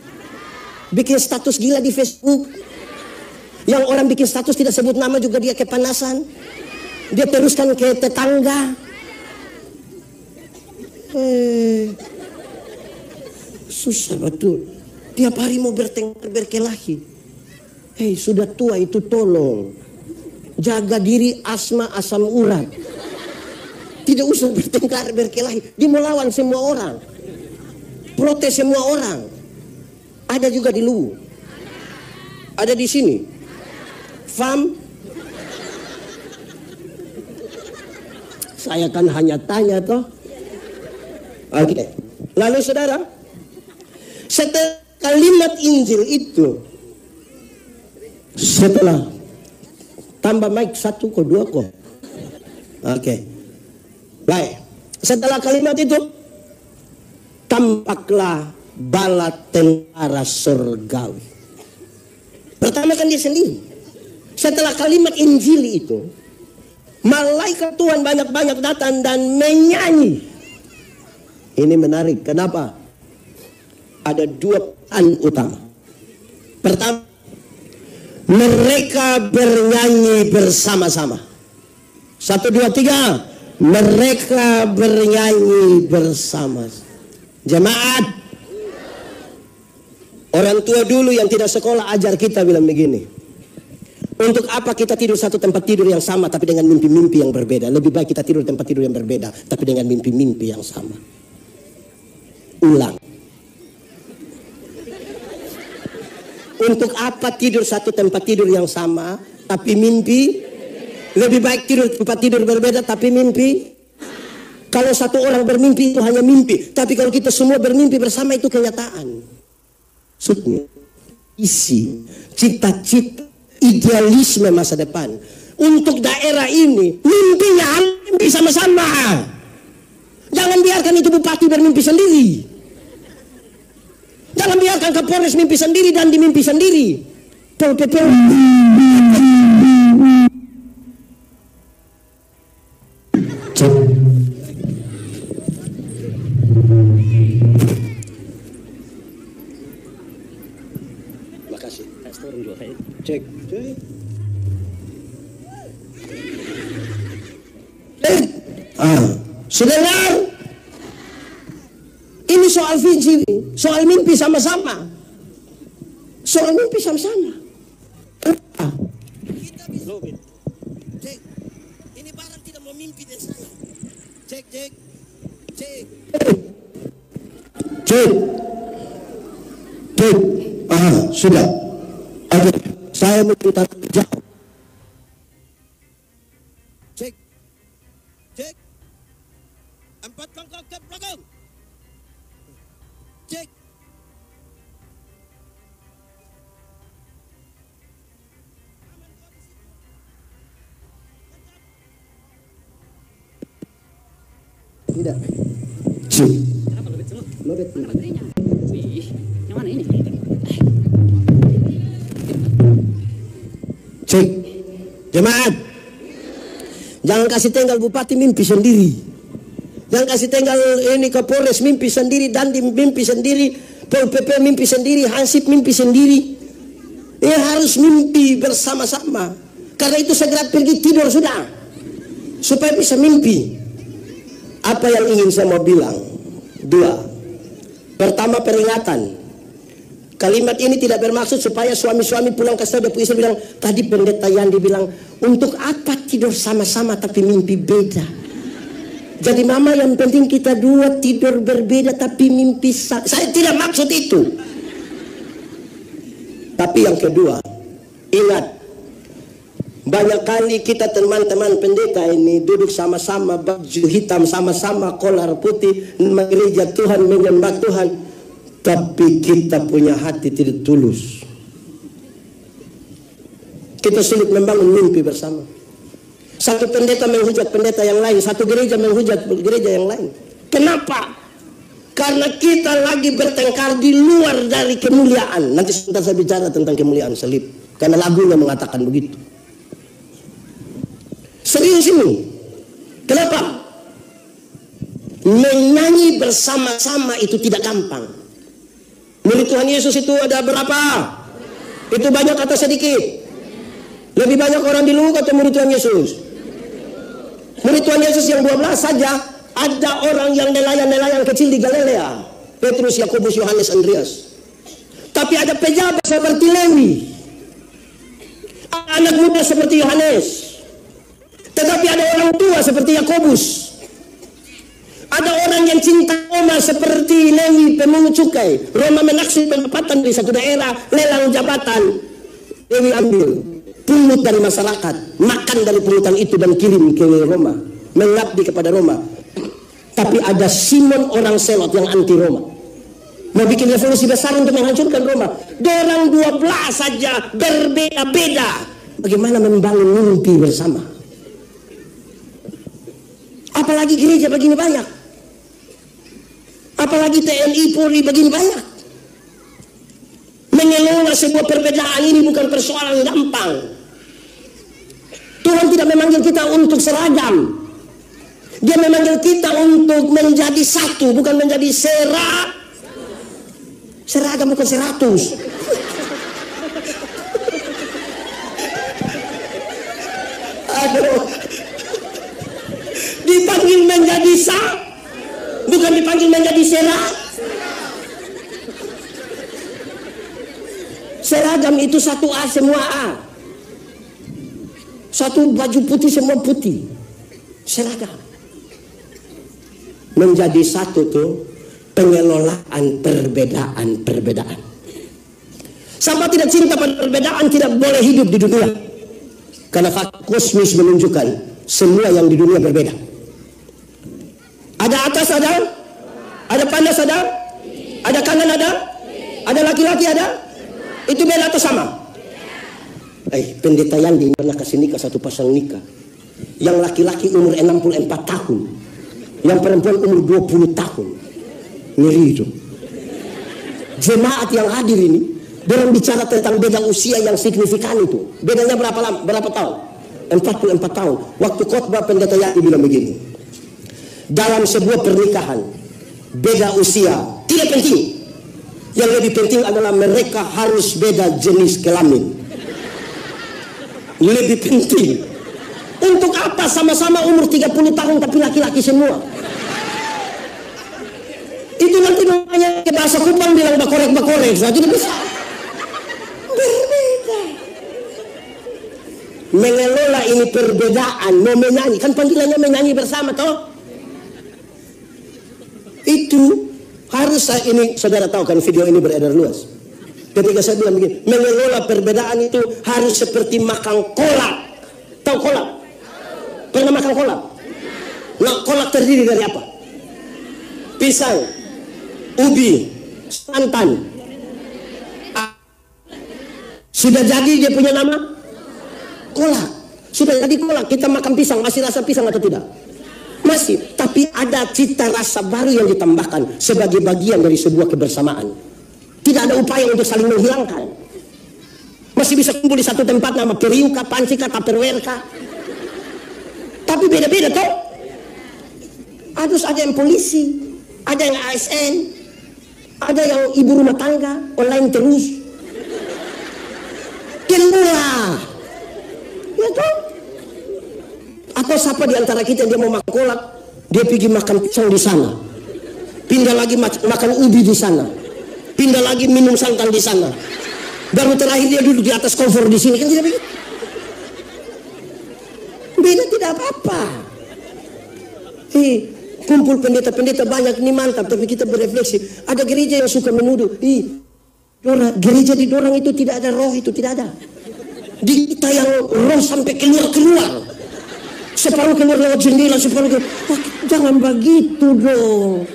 bikin status gila di Facebook. Yang orang bikin status tidak sebut nama juga dia kepanasan. Dia teruskan ke tetangga. Susah betul. Tiap hari mau bertengkar berkelahi. Sudah tua itu tolong jaga diri, asam urat. Tidak usah bertengkar berkelahi. Dia mau lawan semua orang, protes semua orang. Ada juga di Luwu, ada di sini. Fam, saya kan hanya tanya toh. Oke. Lalu saudara, setelah kalimat Injil itu, setelah tambah mic 1 kok 2 kok. Oke. Baik. Setelah kalimat itu, tampaklah bala tentara surgawi. Pertama kan dia sendiri. Setelah kalimat Injil itu, malaikat Tuhan banyak-banyak datang dan menyanyi. Ini menarik. Kenapa? Ada 2 pesan utama. Pertama, Mereka bernyanyi bersama-sama. 1, 2, 3. Mereka bernyanyi bersama. Jemaat, orang tua dulu yang tidak sekolah ajar kita bilang begini. Untuk apa kita tidur satu tempat tidur yang sama tapi dengan mimpi-mimpi yang berbeda? Lebih baik kita tidur tempat tidur yang berbeda tapi dengan mimpi-mimpi yang sama. Ulang. Untuk apa tidur satu tempat tidur yang sama tapi mimpi? Lebih baik tidur tempat tidur berbeda tapi mimpi. Kalau satu orang bermimpi itu hanya mimpi, tapi kalau kita semua bermimpi bersama itu kenyataan. Maksudnya isi cita-cita, idealisme masa depan untuk daerah ini, mimpinya mimpi sama-sama. Jangan biarkan itu bupati bermimpi sendiri. Jangan biarkan Kapolres mimpi sendiri dan dimimpi sendiri. Makasih. Cek. Saudara, ini soal visi, soal mimpi sama-sama. Soal mimpi sama-sama. Kita bisa. Cek. Ini barang tidak mau mimpi dan saya. Cek. Cek. Sudah. Oke, saya meminta jawab. Cek. 4 langkah ke belakang. Cek. Tidak. Cek. Kenapa lobet slow? Lobet. Mana baterainya? Wih, yang mana ini? Cek. Jemaat. Jangan kasih tinggal bupati mimpi sendiri. Jangan kasih tinggal ini Kapolres mimpi sendiri, Dandim mimpi sendiri, Pol PP mimpi sendiri, Hansip mimpi sendiri. Ini harus mimpi bersama-sama. Karena itu segera pergi tidur sudah. Supaya bisa mimpi. Apa yang ingin saya mau bilang? 2. Pertama, peringatan. Kalimat ini tidak bermaksud supaya suami-suami pulang ke sana istri bilang, tadi pendeta Yandi bilang, untuk apa tidur sama-sama tapi mimpi beda. Jadi mama yang penting kita dua tidur berbeda tapi mimpi sama. Saya tidak maksud itu. Tapi yang kedua, ingat, banyak kali kita teman-teman pendeta ini duduk sama-sama, baju hitam sama-sama, kolar putih, gereja Tuhan, menyembah Tuhan. Tapi kita punya hati tidak tulus. Kita sulit membangun mimpi bersama. Satu pendeta menghujat pendeta yang lain, satu gereja menghujat gereja yang lain. Kenapa? Karena kita lagi bertengkar di luar dari kemuliaan. Nanti sebentar saya bicara tentang kemuliaan salib. Karena lagunya mengatakan begitu. Serius ini. Kenapa? Menyanyi bersama-sama itu tidak gampang. Murid Tuhan Yesus itu ada berapa? Itu banyak atau sedikit? Lebih banyak orang di Luhuk atau murid Tuhan Yesus? Murid Tuhan Yesus yang 12 saja. Ada orang yang nelayan-nelayan kecil di Galilea. Petrus, Yakobus, Yohanes, Andreas. Tapi ada pejabat seperti Lewi. Anak muda seperti Yohanes. Tetapi ada orang tua seperti Yakobus. Ada orang yang cinta Roma seperti Lewi pemungut cukai. Roma menaksir pendapatan di satu daerah, lelang jabatan. Lewi ambil, pungut dari masyarakat, makan dari pungutan itu dan kirim ke Roma, mengabdi kepada Roma. Tapi ada Simon orang Selot yang anti Roma, mau bikin revolusi besar untuk menghancurkan Roma. Dorang 12 saja berbeda-beda. Bagaimana membangun mimpi bersama? Apalagi gereja begini banyak. Apalagi TNI, Polri begini banyak. Mengelola sebuah perbedaan ini bukan persoalan gampang. Tuhan tidak memanggil kita untuk seragam. Dia memanggil kita untuk menjadi satu, bukan menjadi seragam bukan 100. Aduh. Dipanggil menjadi bukan dipanggil menjadi seragam itu satu A semua A. Satu baju putih semua putih. Seragam. Menjadi satu tuh pengelolaan perbedaan. Sampai tidak cinta pada perbedaan tidak boleh hidup di dunia. Karena fakta kosmis menunjukkan semua yang di dunia berbeda. Ada atas ada panas ada kanan ada laki-laki ada. Itu beda atau sama? Pendeta Yandi pernah kasih nikah satu pasang nikah. Yang laki-laki umur 64 tahun, yang perempuan umur 20 tahun. Ngeri itu. Jemaat yang hadir ini dalam bicara tentang beda usia yang signifikan itu. Bedanya berapa tahun? 44 tahun. Waktu khotbah pendeta Yandi bilang begini. Dalam sebuah pernikahan beda usia tidak penting. Yang lebih penting adalah mereka harus beda jenis kelamin. Lebih penting. Untuk apa sama-sama umur 30 tahun tapi laki-laki semua? Itu nanti namanya ke bahasa Kupang bilang bakorek-bakorek. Saya tidak bisa. Berbeda. Mengelola ini perbedaan, mau menyanyi. Kan panggilannya menyanyi bersama toh? Itu harus ini saudara tahu kan video ini beredar luas. Ketika saya bilang begini, mengelola perbedaan itu harus seperti makan kolak. Tahu kolak? Pernah makan kolak? Nah, kolak terdiri dari apa? Pisang, ubi, santan. Sudah jadi dia punya nama? Kolak. Sudah jadi kolak. Kita makan pisang, masih rasa pisang atau tidak? Masih. Tapi ada cita rasa baru yang ditambahkan sebagai bagian dari sebuah kebersamaan. Tidak ada upaya untuk saling menghilangkan. Masih bisa kumpul di satu tempat nama periuka, pancika, tupperware-ka. Tapi beda-beda toh. Harus ada yang polisi, ada yang ASN, ada yang ibu rumah tangga, online terus. Keluar. Ya toh. Atau siapa di antara kita dia mau makan kolak, dia pergi makan pisang di sana. Pindah lagi makan ubi di sana. Pindah lagi minum santan di sana. Baru terakhir dia duduk di atas kompor di sini, kan tidak begitu? Beda tidak apa-apa. Kumpul pendeta-pendeta banyak ini mantap, tapi kita berefleksi. Ada gereja yang suka menuduh, gereja di dorang itu tidak ada roh, itu tidak ada. Di kita yang roh sampai keluar. Separuh keluar lewat jendela, separuh keluar. Jangan begitu dong.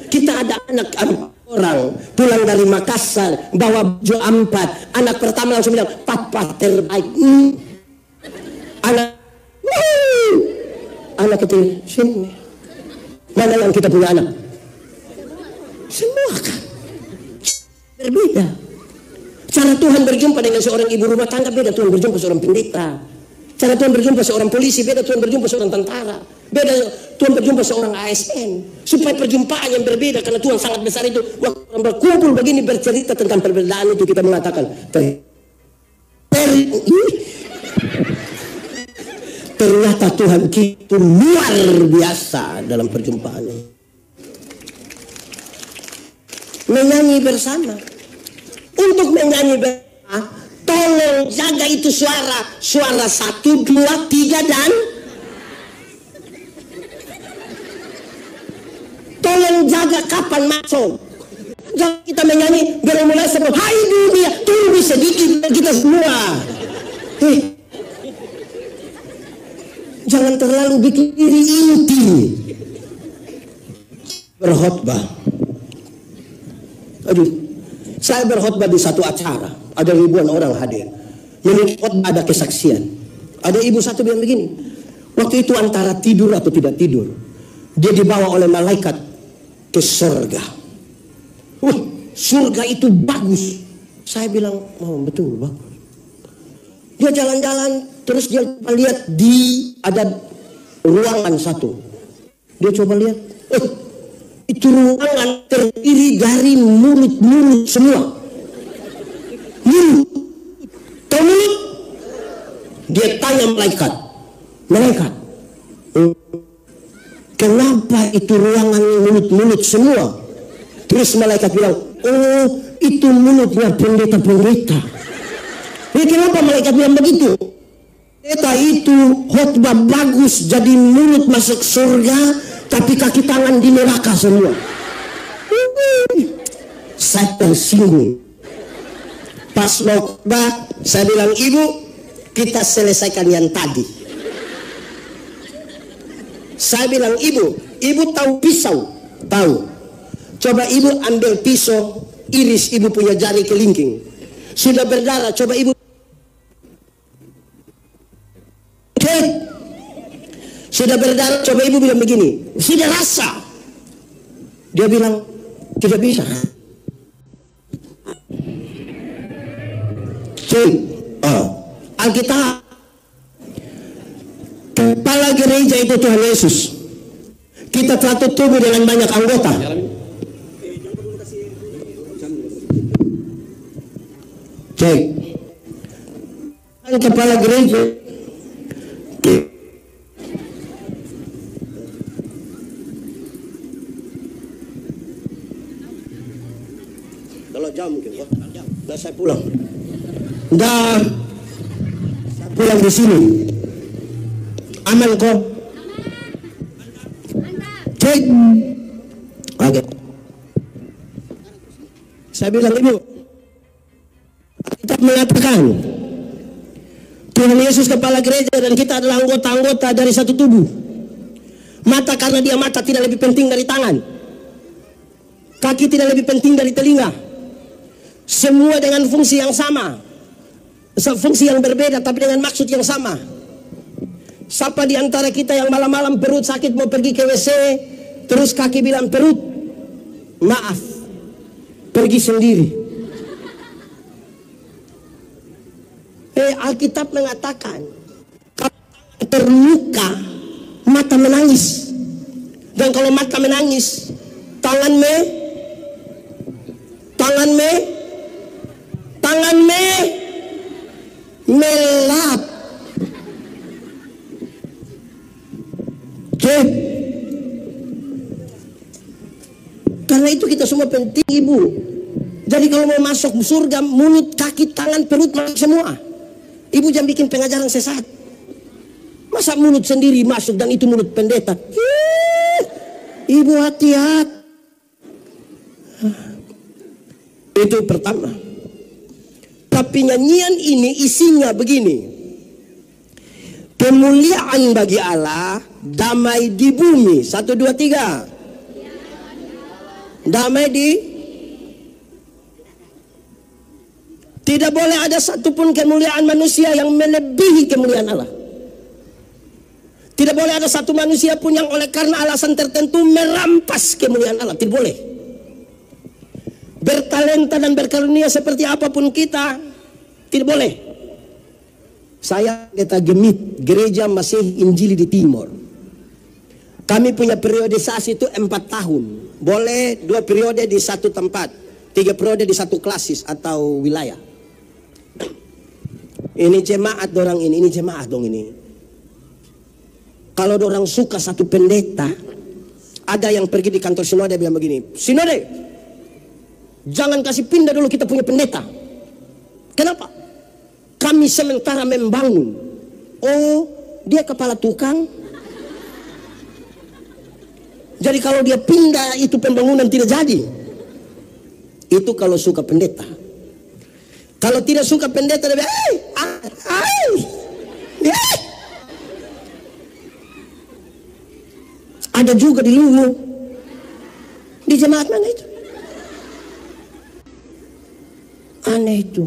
Kita ada anak orang pulang dari Makassar bawa baju 4. Anak pertama langsung bilang, papa terbaik. Anak kecil sini. Mana yang kita punya anak? Semua kan berbeda. Cara Tuhan berjumpa dengan seorang ibu rumah tangga beda Tuhan berjumpa seorang pendeta. Cara Tuhan berjumpa seorang polisi beda Tuhan berjumpa seorang tentara. Beda Tuhan berjumpa seorang ASN. Supaya perjumpaan yang berbeda karena Tuhan sangat besar itu. Waktu orang berkumpul begini bercerita tentang perbedaan itu kita mengatakan ternyata Tuhan kita luar biasa dalam perjumpaan ini. Menyanyi bersama. Untuk menyanyi bersama, tolong jaga itu suara 1, 2, 3 dan tolong jaga kapan masuk. Jangan kita menyanyi mulai sebelum hai dunia tunggu sedikit kita semua. Jangan terlalu bikin diri inti. Berkhotbah. Saya berkhotbah di satu acara, ada ribuan orang hadir. Menurut khotbah ada kesaksian. Ada ibu satu bilang begini, waktu itu antara tidur atau tidak tidur, dia dibawa oleh malaikat ke surga. Surga itu bagus. Saya bilang, oh betul bagus. Dia jalan-jalan, terus dia lihat ada ruangan satu. Dia coba lihat, itu ruangan terdiri dari mulut-mulut semua. Mulut. Tahu mulut? Dia tanya malaikat, malaikat, kenapa itu ruangan mulut-mulut semua? Terus malaikat bilang, oh itu mulutnya pendeta-pendeta. Kenapa malaikat bilang begitu? Pendeta itu khotbah bagus, jadi mulut masuk surga, tapi kaki tangan di neraka semua. Saya tersinggung. Pas khotbah, saya bilang, ibu, kita selesaikan yang tadi. Saya bilang, ibu tahu pisau? Tahu. Coba ibu ambil pisau, iris ibu punya jari kelingking. Sudah berdarah, coba ibu cek. Sudah berdarah, coba ibu bilang begini, sudah rasa. Dia bilang, tidak bisa. Cek. Alkitab. Kepala gereja itu Tuhan Yesus. Kita satu tubuh dengan banyak anggota. Cek. Kepala gereja. Kalau jam mungkin ya. Nah, saya pulang. Dah. Saya pulang di sini. Aman kok. Cek. Oke. Saya bilang, ibu, kita mengatakan Tuhan Yesus kepala gereja dan kita adalah anggota-anggota dari satu tubuh. Mata karena dia mata tidak lebih penting dari tangan. Kaki tidak lebih penting dari telinga. Semua dengan fungsi yang sama. Fungsi yang berbeda tapi dengan maksud yang sama. Siapa di antara kita yang malam-malam perut sakit mau pergi ke WC, terus kaki bilang, perut, maaf, pergi sendiri. Alkitab mengatakan, kalau terluka, mata menangis. Dan kalau mata menangis, tangan melap. Karena itu kita semua penting, ibu. Jadi kalau mau masuk surga, mulut, kaki, tangan, perut, masuk semua. Ibu jangan bikin pengajaran sesat. Masa mulut sendiri masuk dan itu mulut pendeta? Ibu hati-hati. Itu pertama. Tapi nyanyian ini isinya begini. Kemuliaan bagi Allah, damai di bumi. 1, 2, 3. Damai di. Tidak boleh ada satupun kemuliaan manusia yang melebihi kemuliaan Allah. Tidak boleh ada satu manusia pun yang oleh karena alasan tertentu merampas kemuliaan Allah. Tidak boleh. Bertalenta dan berkarunia seperti apapun kita, tidak boleh. Saya kita gemit gereja Masih Injili di Timur. Kami punya periodisasi itu 4 tahun. Boleh 2 periode di satu tempat, 3 periode di satu klasis atau wilayah. Ini jemaat dorang ini jemaat dong ini. Kalau dorang suka satu pendeta, ada yang pergi di kantor sinode bilang begini, sinode, jangan kasih pindah dulu kita punya pendeta. Kenapa? Kami sementara membangun. Oh, dia kepala tukang. Jadi kalau dia pindah itu pembangunan tidak jadi. Itu kalau suka pendeta. Kalau tidak suka pendeta, dia ada juga di Luwu. Di jemaat mana itu? Aneh itu.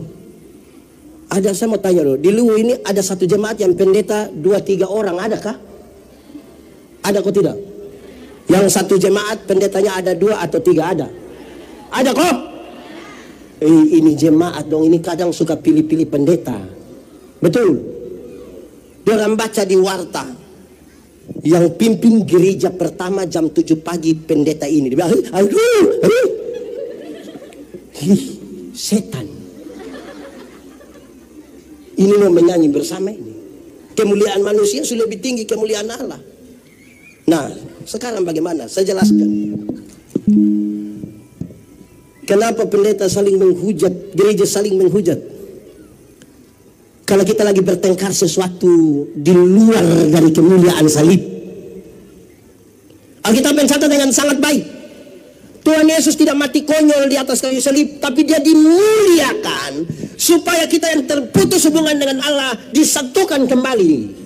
Ada, saya mau tanya loh, di Luwu ini ada satu jemaat yang pendeta 2-3 orang, adakah? Ada kok tidak? Yang satu jemaat pendetanya ada 2 atau 3 ada? Ada kok? Ini jemaat dong, ini kadang suka pilih-pilih pendeta. Betul. Dia orang baca di warta. Yang pimpin gereja pertama jam 7 pagi pendeta ini. Dia bilang, aduh. Setan. Ini mau menyanyi bersama ini. Kemuliaan manusia sudah lebih tinggi kemuliaan Allah. Nah, sekarang bagaimana? Saya jelaskan. Kenapa pendeta saling menghujat, gereja saling menghujat? Kalau kita lagi bertengkar sesuatu di luar dari kemuliaan salib. Alkitab mencatat dengan sangat baik. Tuhan Yesus tidak mati konyol di atas kayu salib, tapi dia dimuliakan supaya kita yang terputus hubungan dengan Allah disatukan kembali.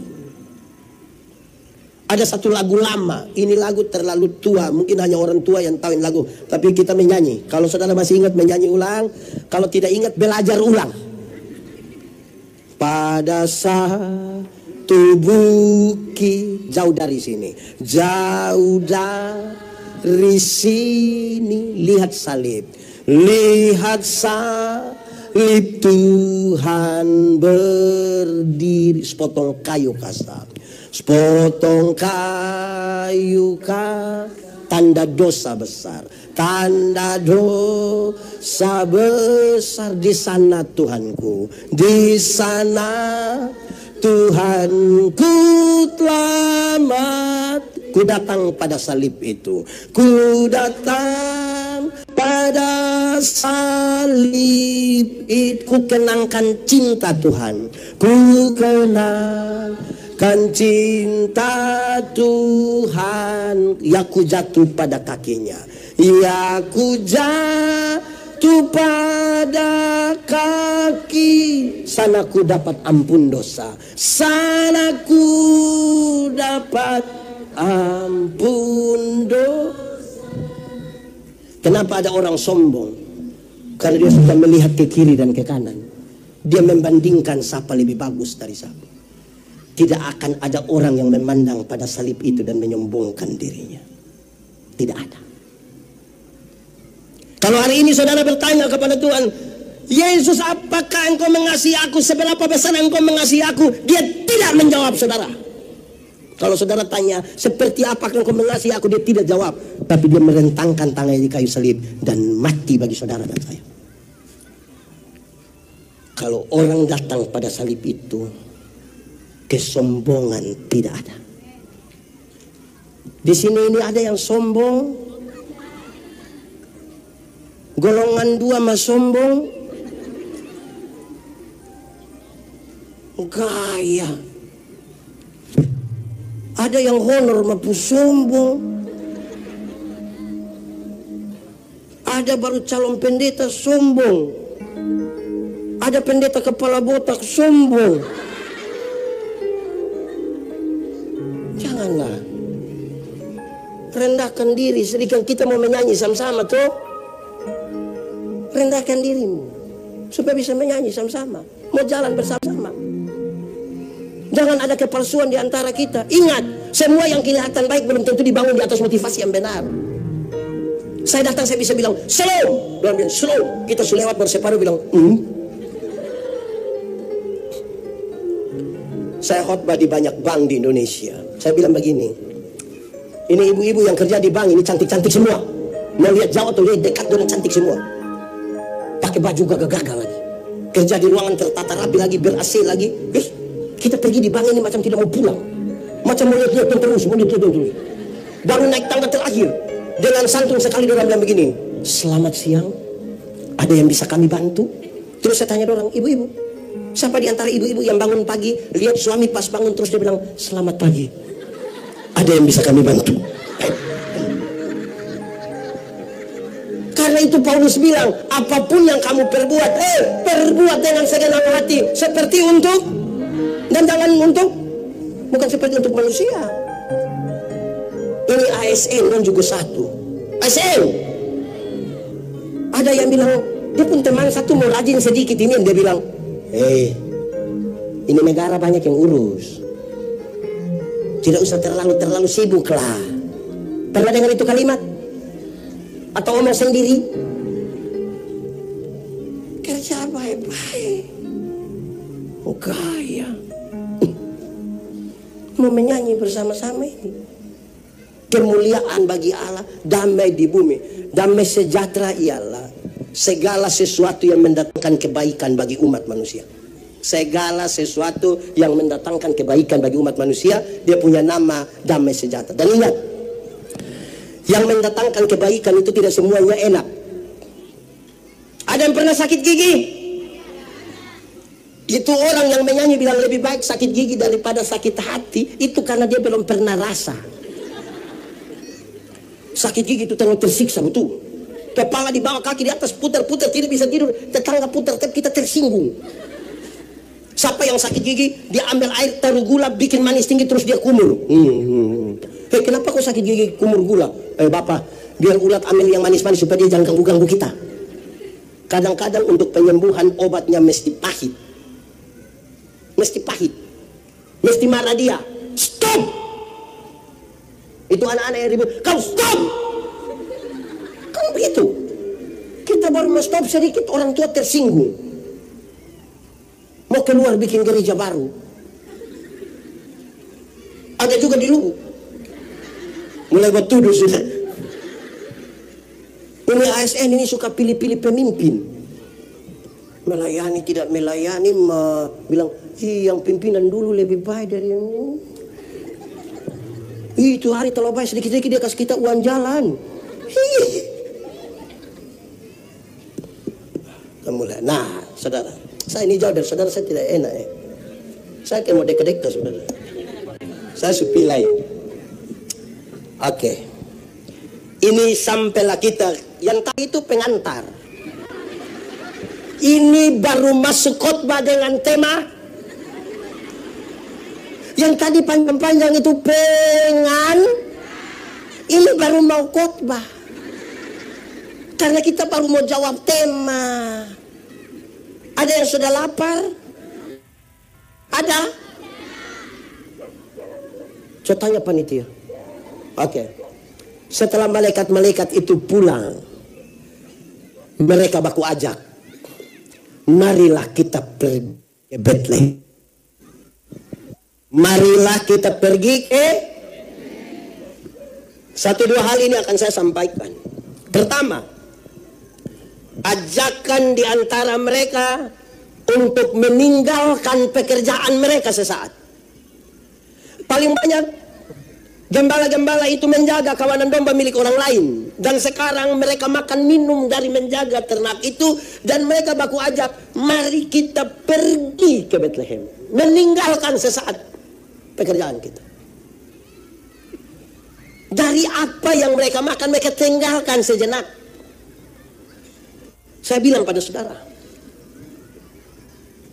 Ada satu lagu lama, ini lagu terlalu tua, mungkin hanya orang tua yang tahu lagu, tapi kita menyanyi. Kalau saudara masih ingat, menyanyi ulang. Kalau tidak ingat, belajar ulang. Pada satu bukit, jauh dari sini, jauh dari sini, lihat salib, lihat salib, Tuhan berdiri. Sepotong kayu kasar, sepotong kayu tanda dosa besar, tanda dosa besar. Di sana Tuhanku, di sana Tuhanku telah mati. Ku datang pada salib itu, ku datang pada salib itu. Ku kenangkan cinta Tuhan, ku kenangkan cinta Tuhan. Ya, ku jatuh pada kakinya, ya ku jatuh pada kaki. Sana ku dapat ampun dosa, sana ku dapat ampun dosa. Kenapa ada orang sombong? Karena dia sudah melihat ke kiri dan ke kanan. Dia membandingkan siapa lebih bagus dari siapa. Tidak akan ada orang yang memandang pada salib itu dan menyombongkan dirinya. Tidak ada. Kalau hari ini saudara bertanya kepada Tuhan, Yesus, apakah engkau mengasihi aku? Seberapa besar engkau mengasihi aku? Dia tidak menjawab saudara. Kalau saudara tanya, seperti apakah engkau mengasihi aku? Dia tidak jawab. Tapi dia merentangkan tangannya di kayu salib dan mati bagi saudara dan saya. Kalau orang datang pada salib itu, kesombongan tidak ada. Di sini ini ada yang sombong, golongan 2 mah sombong, gaya. Ada yang honor maupun sombong. Ada baru calon pendeta sombong. Ada pendeta kepala botak sombong. Janganlah. Rendahkan diri. Sedikit kita mau menyanyi sama-sama tuh. Rendahkan dirimu supaya bisa menyanyi sama-sama. Mau jalan bersama-sama. Jangan ada kepalsuan di antara kita. Ingat, semua yang kelihatan baik belum tentu dibangun di atas motivasi yang benar. Saya datang, saya bisa bilang slow, dia bilang slow. Kita sudah lewat berseparuh bilang Saya khotbah di banyak bank di Indonesia. Saya bilang begini, ini ibu-ibu yang kerja di bank ini cantik-cantik semua. Mau lihat jauh atau lihat dekat, orang cantik semua. Pakai baju gagah-gagah lagi. Kerja di ruangan tertata rapi lagi, ber-AC lagi. Kita pergi di bank ini macam tidak mau pulang. Macam mau lihat terus, mau lihat terus. Baru naik tangga terakhir. Dengan santun sekali orang bilang begini, selamat siang, ada yang bisa kami bantu? Terus saya tanya orang, ibu-ibu, siapa di antara ibu-ibu yang bangun pagi, lihat suami pas bangun terus dia bilang, selamat pagi, ada yang bisa kami bantu? Karena itu Paulus bilang, apapun yang kamu perbuat, perbuat dengan segenap hati, seperti untuk, dan jangan untuk, bukan seperti untuk manusia. Ini ASN dan juga satu. ASN. Ada yang bilang, dia pun teman satu mau rajin sedikit ini, dia bilang, ini negara banyak yang urus. Tidak usah terlalu sibuk lah. Pernah dengar itu kalimat? Atau omong sendiri? Kerja baik-baik. Oh gaya. Mau menyanyi bersama-sama ini. Kemuliaan bagi Allah, damai di bumi, damai sejahtera ialah segala sesuatu yang mendatangkan kebaikan bagi umat manusia. segala sesuatu yang mendatangkan kebaikan bagi umat manusia, dia punya nama damai sejahtera. Dan ingat, yang mendatangkan kebaikan itu tidak semuanya enak. Ada yang pernah sakit gigi? Itu orang yang menyanyi bilang lebih baik sakit gigi daripada sakit hati. Itu karena dia belum pernah rasa. Sakit gigi itu terlalu tersiksa, betul. Kepala di bawah, kaki di atas, putar-putar, tidak bisa tidur. Tetangga putar, tapi kita tersinggung. Siapa yang sakit gigi, dia ambil air, taruh gula, bikin manis tinggi, terus dia kumur. Hei, kenapa kau sakit gigi kumur gula? Bapak, biar ulat ambil yang manis-manis supaya dia jangan ganggu-ganggu kita. Kadang-kadang untuk penyembuhan obatnya mesti pahit. Mesti pahit. Mesti marah dia. Stop! Itu anak-anak yang ribut. Kau stop! Kan begitu. Kita baru mau stop sedikit, orang tua tersinggung. Mau keluar bikin gereja baru. Ada juga di Luwu. Mulai buat tuduh sudah. Ini ASN ini suka pilih-pilih pemimpin. Melayani tidak melayani, bilang, yang pimpinan dulu lebih baik dari yang ini. Itu hari terlalu baik, sedikit-sedikit dia kasih kita uang jalan. Mulai. Nah, saudara, saya ini jauh dari saudara, saya tidak enak ya. Saya kayak mau dekat-dekat saudara. Saya supilai. Oke. Ini sampailah kita. Yang tadi itu pengantar. Ini baru masuk khotbah dengan tema. Yang tadi panjang-panjang itu ini baru mau khotbah. Karena kita baru mau jawab tema. Ada yang sudah lapar? Ada? Saya tanya panitia. Oke. Setelah malaikat-malaikat itu pulang, mereka baku ajak, marilah kita pergi ke Bethlehem. Marilah kita pergi ke. Satu dua hal ini akan saya sampaikan. Pertama, ajakan di antara mereka untuk meninggalkan pekerjaan mereka sesaat. Paling banyak gembala-gembala itu menjaga kawanan domba milik orang lain. Dan sekarang mereka makan minum dari menjaga ternak itu. Dan mereka baku ajak, mari kita pergi ke Bethlehem. Meninggalkan sesaat pekerjaan kita. Dari apa yang mereka makan, mereka tinggalkan sejenak. Saya bilang pada saudara,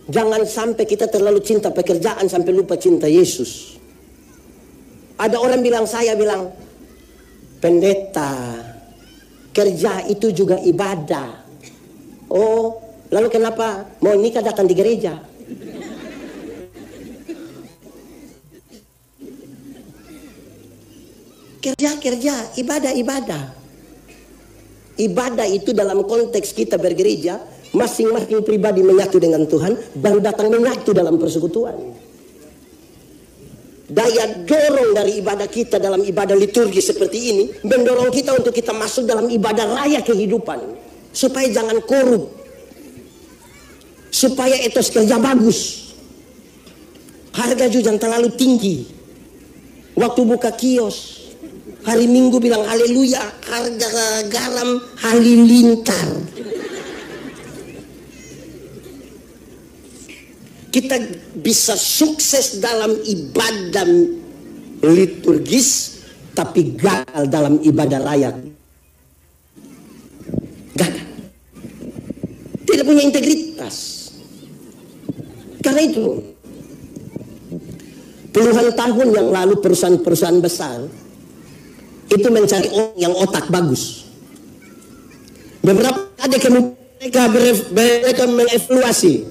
jangan sampai kita terlalu cinta pekerjaan sampai lupa cinta Yesus. Ada orang bilang, saya bilang, pendeta, kerja itu juga ibadah. Oh, lalu kenapa mau nikah datang di gereja? Kerja, ibadah. Ibadah itu dalam konteks kita bergereja, masing-masing pribadi menyatu dengan Tuhan, baru datang menyatu dalam persekutuan. Daya dorong dari ibadah kita dalam ibadah liturgi seperti ini, mendorong kita untuk kita masuk dalam ibadah raya kehidupan. Supaya jangan korup. Supaya etos kerja bagus. Harga juga jangan terlalu tinggi. Waktu buka kios, hari Minggu bilang haleluya, harga garam halilintar. Kita bisa sukses dalam ibadah liturgis, tapi gagal dalam ibadah raya. Gagal. Tidak punya integritas. Karena itu, puluhan tahun yang lalu perusahaan-perusahaan besar itu mencari orang yang otak bagus. Beberapa ada mereka mengevaluasi,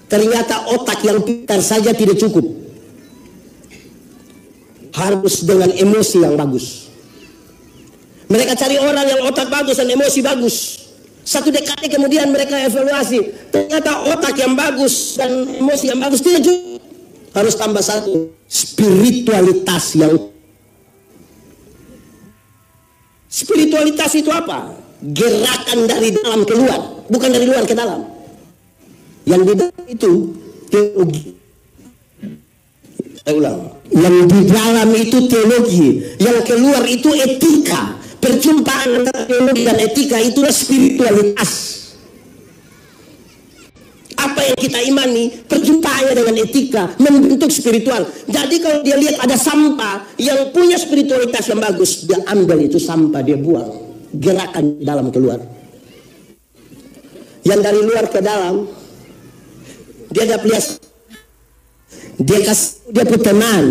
ternyata otak yang pintar saja tidak cukup, harus dengan emosi yang bagus. Mereka cari orang yang otak bagus dan emosi bagus. Satu dekade kemudian mereka evaluasi, ternyata otak yang bagus dan emosi yang bagus tidak cukup, harus tambah satu, spiritualitas yang. Spiritualitas itu apa? Gerakan dari dalam keluar, bukan dari luar ke dalam. Yang di dalam itu teologi. Saya ulang, yang di dalam itu teologi, yang keluar itu etika. Perjumpaan antara teologi dan etika itulah spiritualitas. Apa yang kita imani, perjumpaannya dengan etika membentuk spiritual. Jadi kalau dia lihat ada sampah yang punya spiritualitas yang bagus, dia ambil itu sampah, dia buang. Gerakan dalam keluar. Yang dari luar ke dalam, dia ada lihat. Dia kasih dia punya teman,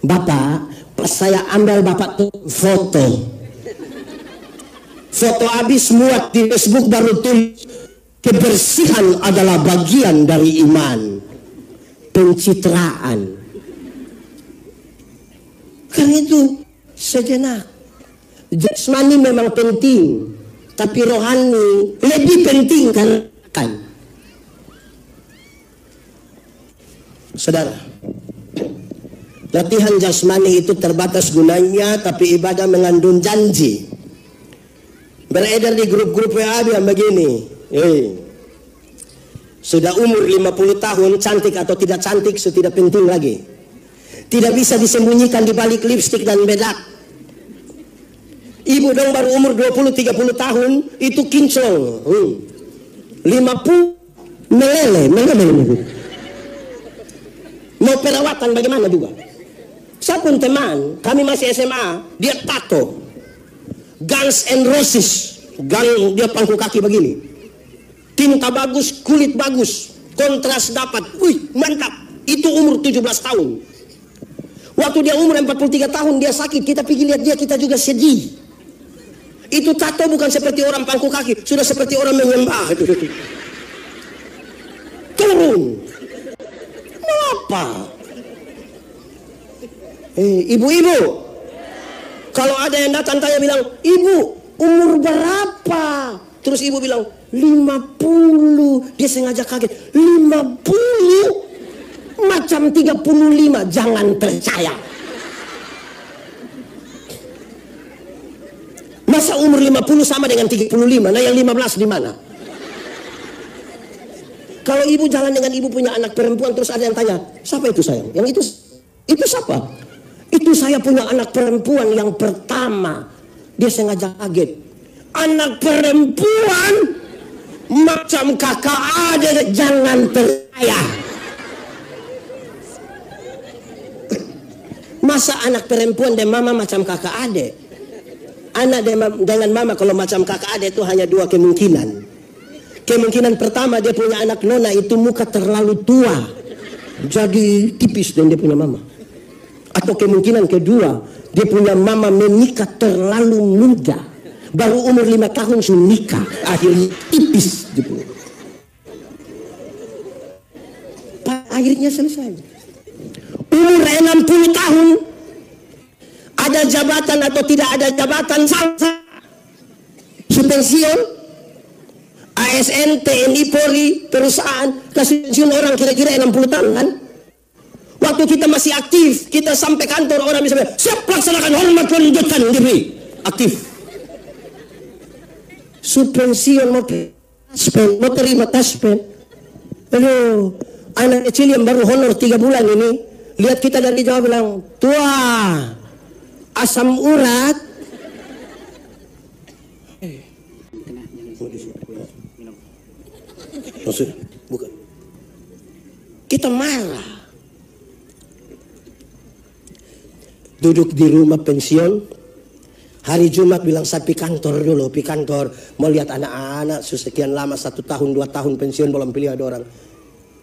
Bapak, pas saya ambil Bapak tuh foto habis muat di Facebook baru tulis kebersihan adalah bagian dari iman, pencitraan. Kan itu sejenak. Jasmani memang penting, tapi rohani lebih penting kan. Saudara, latihan jasmani itu terbatas gunanya, tapi ibadah mengandung janji. Beredar di grup-grup WA yang begini, sudah umur 50 tahun, cantik atau tidak cantik sudah tidak penting lagi. Tidak bisa disembunyikan di balik lipstik dan bedak. Ibu dong baru umur 20-30 tahun, itu kinclong. 50 meleleh. Mau perawatan bagaimana juga. Saya pun teman, kami masih SMA, dia tato Guns and Roses, dia pangku kaki begini, tinta bagus, kulit bagus, kontras dapat, wih mantap. Itu umur 17 tahun. Waktu dia umur 43 tahun dia sakit, kita pergi lihat dia, kita juga sedih. Itu tato bukan seperti orang pangku kaki, sudah seperti orang menyembah. Turun. Apa? Ibu-ibu, kalau ada yang datang tanya bilang, ibu umur berapa? Terus ibu bilang 50. Dia sengaja kaget. 50 macam 35. Jangan percaya. Masa umur 50 sama dengan 35? Nah yang 15 di mana? Kalau ibu jalan dengan ibu punya anak perempuan, terus ada yang tanya, siapa itu sayang? Yang itu siapa? Itu saya punya anak perempuan yang pertama. Dia sengaja kaget. Anak perempuan macam kakak adik, jangan percaya. Masa anak perempuan dan mama macam kakak adik? Anak dengan mama kalau macam kakak adik itu hanya dua kemungkinan. Kemungkinan pertama dia punya anak nona itu muka terlalu tua, jadi tipis dan dia punya mama. Atau kemungkinan kedua dia punya mama menikah terlalu muda, baru umur 5 tahun sudah nikah, akhirnya tipis gitu. Akhirnya selesai. Umur 60 tahun ada jabatan atau tidak ada jabatan, pensiun. ASN, TNI, Polri, perusahaan kasih pensiun orang kira-kira 60 tahun kan. Waktu kita masih aktif, kita sampai kantor orang bisa bilang, siap laksanakan hormat lanjutkan diri. Aktif. Subpensiun mau terima taspen. Aduh, anak kecil yang baru honor 3 bulan ini, lihat kita dari jauh bilang, tua, asam urat. Maksudnya, bukan. Kita marah. Duduk di rumah pensiun, hari Jumat bilang saya pi kantor dulu, pi kantor. Mau lihat anak-anak sekian lama, 1 tahun, 2 tahun pensiun belum pilih ada orang.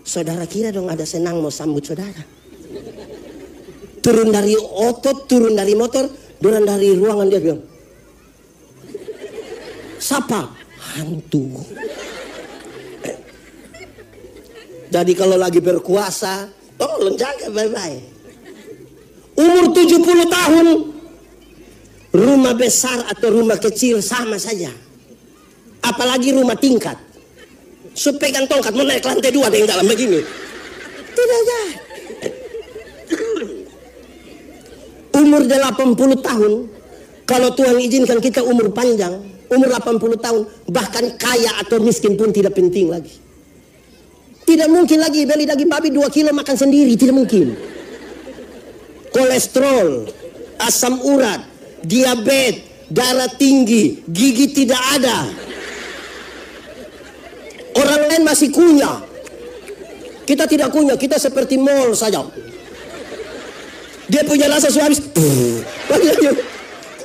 Saudara kira dong ada senang mau sambut saudara. Turun dari otot, turun dari motor, turun dari ruangan dia bilang, siapa? Hantu. Jadi kalau lagi berkuasa, tolong jaga baik-baik. Umur 70 tahun, rumah besar atau rumah kecil sama saja. Apalagi rumah tingkat. Pegang tongkat, mau naik lantai 2 ada yang dalam begini. Tidak ada. Umur 80 tahun, kalau Tuhan izinkan kita umur panjang, umur 80 tahun, bahkan kaya atau miskin pun tidak penting lagi. Tidak mungkin lagi beli daging babi 2 kilo makan sendiri, tidak mungkin. Kolesterol, asam urat, diabetes, darah tinggi, gigi tidak ada. Orang lain masih kunyah. Kita tidak kunyah, kita seperti mall saja. Dia punya rasa suami.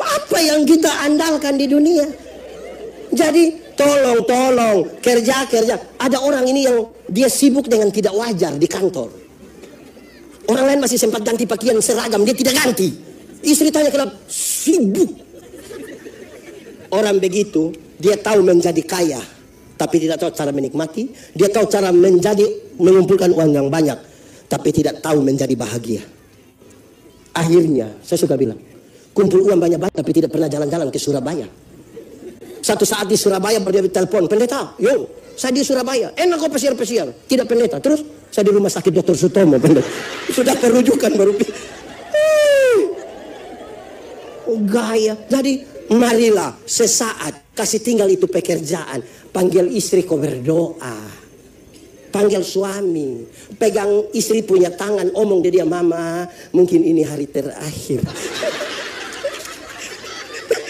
Apa yang kita andalkan di dunia? Jadi tolong kerja. Ada orang ini yang dia sibuk dengan tidak wajar di kantor. Orang lain masih sempat ganti pakaian seragam, dia tidak ganti. Istri tanya kenapa? Sibuk. Orang begitu dia tahu menjadi kaya, tapi tidak tahu cara menikmati. Dia tahu cara mengumpulkan uang yang banyak, tapi tidak tahu menjadi bahagia. Akhirnya saya suka bilang, kumpul uang banyak-banyak tapi tidak pernah jalan-jalan ke Surabaya. Satu saat di Surabaya dia telepon, pendeta, yo saya di Surabaya, enak kok pesiar. Tidak pendeta, terus saya di rumah sakit Dr. Sutomo, pendeta. Sudah terujukan baru. Gaya. Jadi marilah sesaat kasih tinggal itu pekerjaan, panggil istri kau berdoa. Panggil suami, pegang istri punya tangan, omong dia, mama, mungkin ini hari terakhir.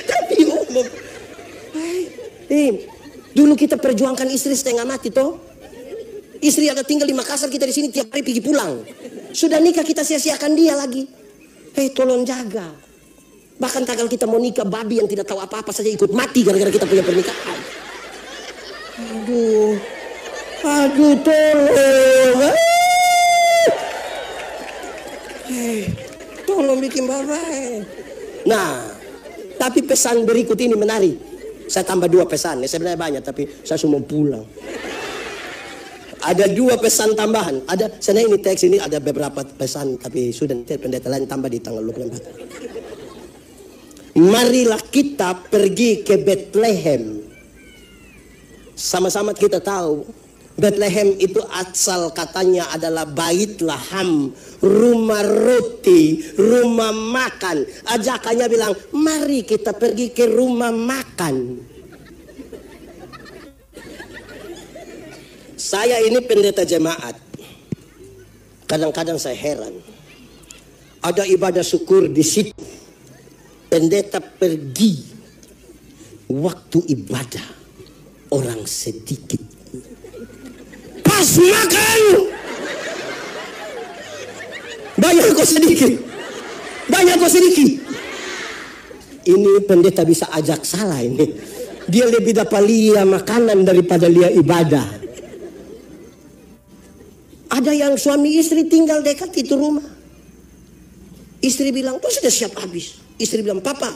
Tapi omong, dulu kita perjuangkan istri setengah mati toh. Istri ada tinggal di Makassar, kita di sini tiap hari pergi pulang. Sudah nikah kita sia-siakan dia lagi. Tolong jaga. Bahkan tanggal kita mau nikah, babi yang tidak tahu apa-apa saja ikut mati gara-gara kita punya pernikahan. Aduh tolong. Tolong bikin bapak. Nah, tapi pesan berikut ini menarik. Saya tambah 2 pesan. Sebenarnya banyak, tapi saya semua pulang. Ada 2 pesan tambahan. Sebenarnya ini teks ini ada beberapa pesan, tapi sudah pendeta lain tambah di tanggal 24. Marilah kita pergi ke Bethlehem. Sama-sama kita tahu Bethlehem itu asal katanya adalah bait laham, rumah roti, rumah makan. Ajakannya bilang, mari kita pergi ke rumah makan. Saya ini pendeta jemaat. Kadang-kadang saya heran. Ada ibadah syukur di situ. Pendeta pergi. Waktu ibadah orang sedikit. Pas makan. Banyak kok sedikit. Ini pendeta bisa ajak salah ini. Dia lebih dapat lihat makanan daripada lihat ibadah. Ada yang suami istri tinggal dekat itu rumah. Istri bilang, kok sudah siap habis. Istri bilang, papa,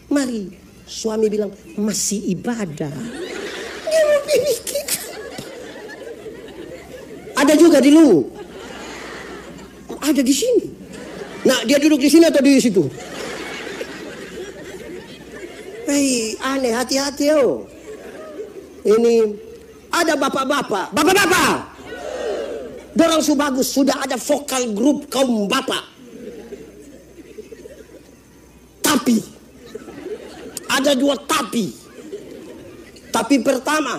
mari. Suami bilang, masih ibadah. Dia mau pikir. Ada juga di Luwu. Ada di sini. Nah, dia duduk di sini atau di situ? Aneh, hati-hati yo. Ini ada bapak-bapak. Bapak-bapak. Dorang su bagus, sudah ada vokal grup kaum bapak. Tapi ada 2 tapi. Tapi pertama,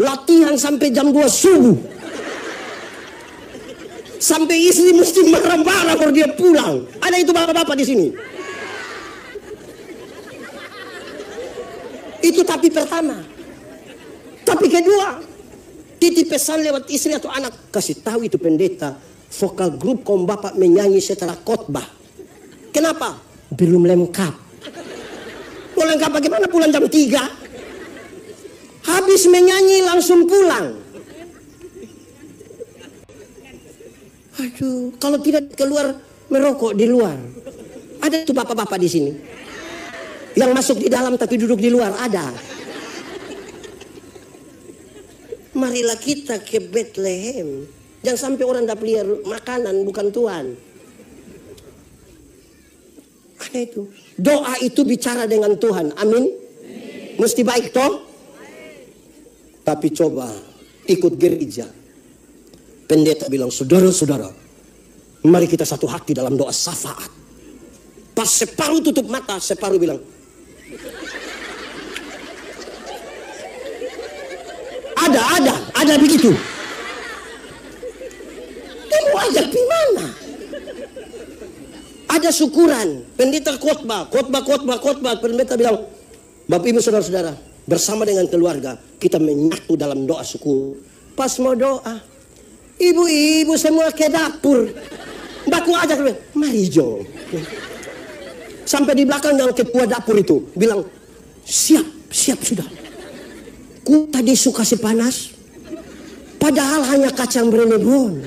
latihan sampai jam 2 subuh. Sampai istri mesti marah-marah kalau dia pulang. Ada itu bapak-bapak di sini. Itu tapi pertama. Tapi kedua, titip pesan lewat istri atau anak, kasih tahu itu pendeta, vokal grup kaum bapak menyanyi setelah khotbah. Kenapa? Belum lengkap. Mau lengkap bagaimana pulang jam 3? Habis menyanyi langsung pulang. Aduh, kalau tidak keluar merokok di luar. Ada tuh bapak-bapak di sini. Yang masuk di dalam tapi duduk di luar, ada. Marilah kita ke Bethlehem. Jangan sampai orang dapat lihat makanan bukan Tuhan. Ada itu. Doa itu bicara dengan Tuhan. Amin. Mesti baik toh? Tapi coba ikut gereja. Pendeta bilang, saudara-saudara, mari kita satu hati dalam doa syafaat. Pas separuh tutup mata, separuh bilang, ada begitu. ada syukuran. Pendeta khotbah. Pendeta bilang, Bapak Ibu Saudara-saudara, bersama dengan keluarga kita menyatu dalam doa syukur. Pas mau doa, ibu-ibu semua ke dapur. Baku ajak, mari Jo. Sampai di belakang yang ketua dapur itu bilang, siap sudah. Ku tadi suka panas, padahal hanya kacang berenebon.